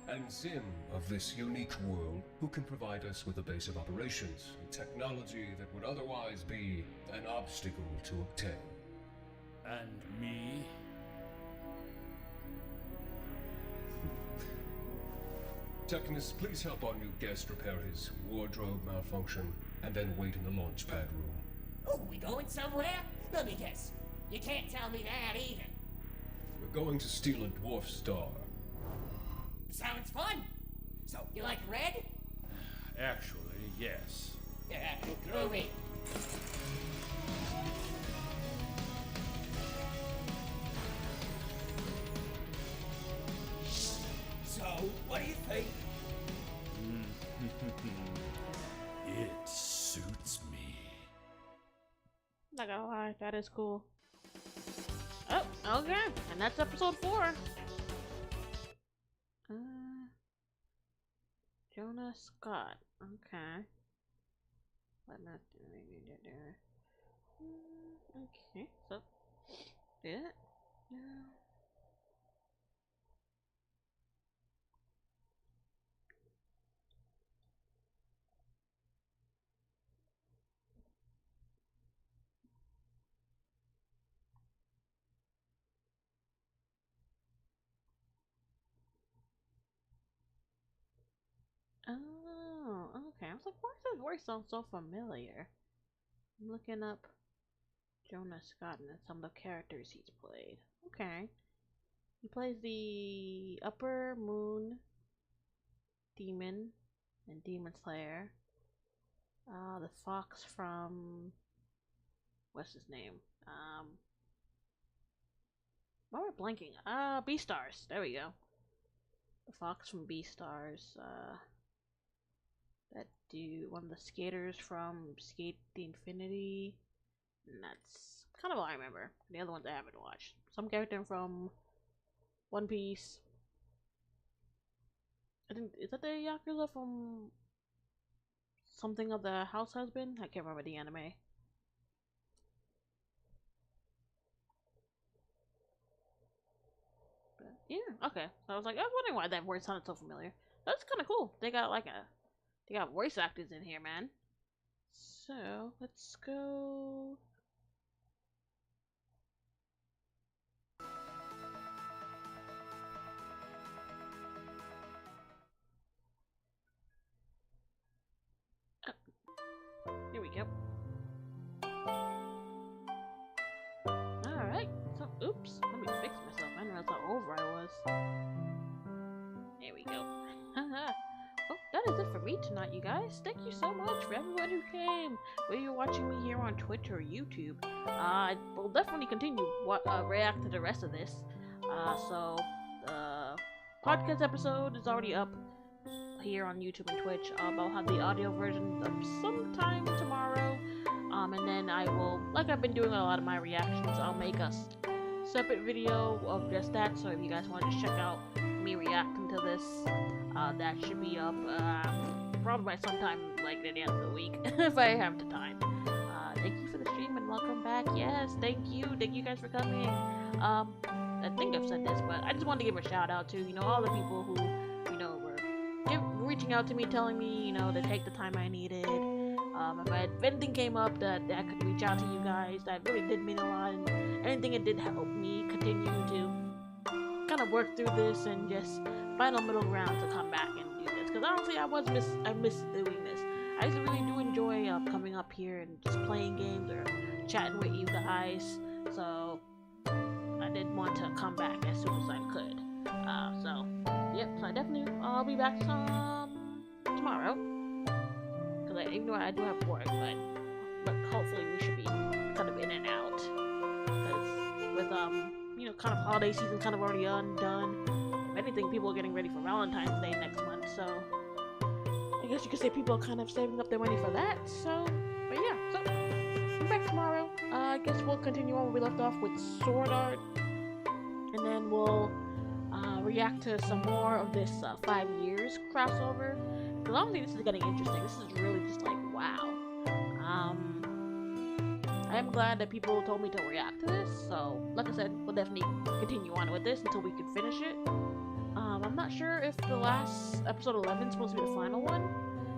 And Zim of this unique world, who can provide us with a base of operations, and technology that would otherwise be an obstacle to obtain. And me? Technus, please help our new guest repair his wardrobe malfunction, and then wait in the launch pad room. Oh, we going somewhere? Let me guess. You can't tell me that either. We're going to steal a dwarf star. Sounds fun. So, you like red? Actually, yes. Yeah, groovy. So, what do you think? It suits me. Not gonna lie, that is cool. Oh, okay, and that's episode 4. Jonah Scott. Okay. What not okay, so yeah. Oh, okay. I was like, why does his voice sound so familiar? I'm looking up Jonah Scott and some of the characters he's played. Okay. He plays the Upper Moon Demon and Demon Slayer. The fox from what's his name? Why am I blanking? Beastars. There we go. The fox from Beastars. That dude, one of the skaters from Skate the Infinity. And that's kind of all I remember. The other ones I haven't watched. Some character from One Piece. I think, is that the Yakuza from something of the House Husband? I can't remember the anime. But yeah, okay. So I was like, I was wondering why that word sounded so familiar. That's kind of cool. They got like they got voice actors in here, man. So let's go. Here we go. Alright, so oops, let me fix myself. I didn't realize how over I was. There we go. Oh, that is it for me tonight, you guys. Thank you so much for everyone who came. Whether you're watching me here on Twitch or YouTube, I will definitely continue react to the rest of this. So the podcast episode is already up here on YouTube and Twitch. I'll have the audio version up sometime tomorrow. And then I will, like I've been doing a lot of my reactions, I'll make a separate video of just that. So if you guys want to check out me reacting to this, that should be up probably by sometime like at the end of the week if I have the time. Thank you for the stream and welcome back. Yes, thank you guys for coming. I think I've said this, but I just wanted to give a shout out to all the people who were reaching out to me, telling me to take the time I needed. If anything came up that I could reach out to you guys, that really did mean a lot, and anything it did help me continue to kind of work through this and just find a middle ground to come back and do this. Because honestly, I miss doing this. I just really do enjoy coming up here and just playing games or chatting with you guys. So I did want to come back as soon as I could. So I'll be back tomorrow. Because even though I do have work, but hopefully we should be kind of in and out. Because with kind of holiday season kind of already done. If anything, people are getting ready for Valentine's Day next month, so I guess you could say people are kind of saving up their money for that. So, but yeah, so I'm back tomorrow. I guess we'll continue on where we left off with Sword Art, and then we'll react to some more of this 5 years crossover. Because honestly, this is getting interesting. This is really just like wow. I am glad that people told me to react to this, so like I said, we'll definitely continue on with this until we can finish it. I'm not sure if the last episode 11 is supposed to be the final one.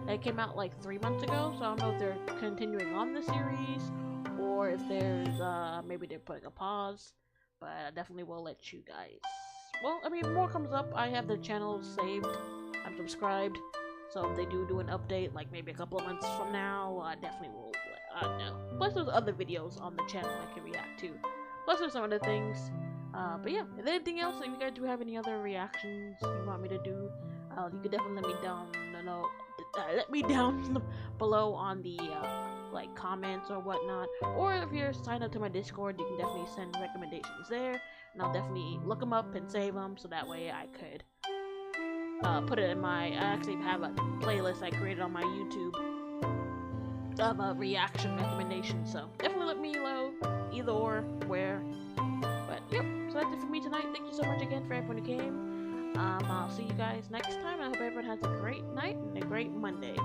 It came out like 3 months ago, so I don't know if they're continuing on the series or if there's maybe they're putting a pause, but I definitely will let you guys. Well, I mean, more comes up. I have the channel saved. I'm subscribed, so if they do an update, like maybe a couple of months from now, I definitely will know. Plus, there's other videos on the channel I can react to. Plus, there's some other things. But yeah, if there's anything else, if you guys do have any other reactions you want me to do, you could definitely let me down below on the like comments or whatnot. Or if you're signed up to my Discord, you can definitely send recommendations there, and I'll definitely look them up and save them so that way I could put it in my. I actually have a playlist I created on my YouTube of a reaction recommendation. So definitely let me know either or where. But yep, so that's it for me tonight. Thank you so much again for everyone who came. I'll see you guys next time. I hope everyone has a great night and a great Monday.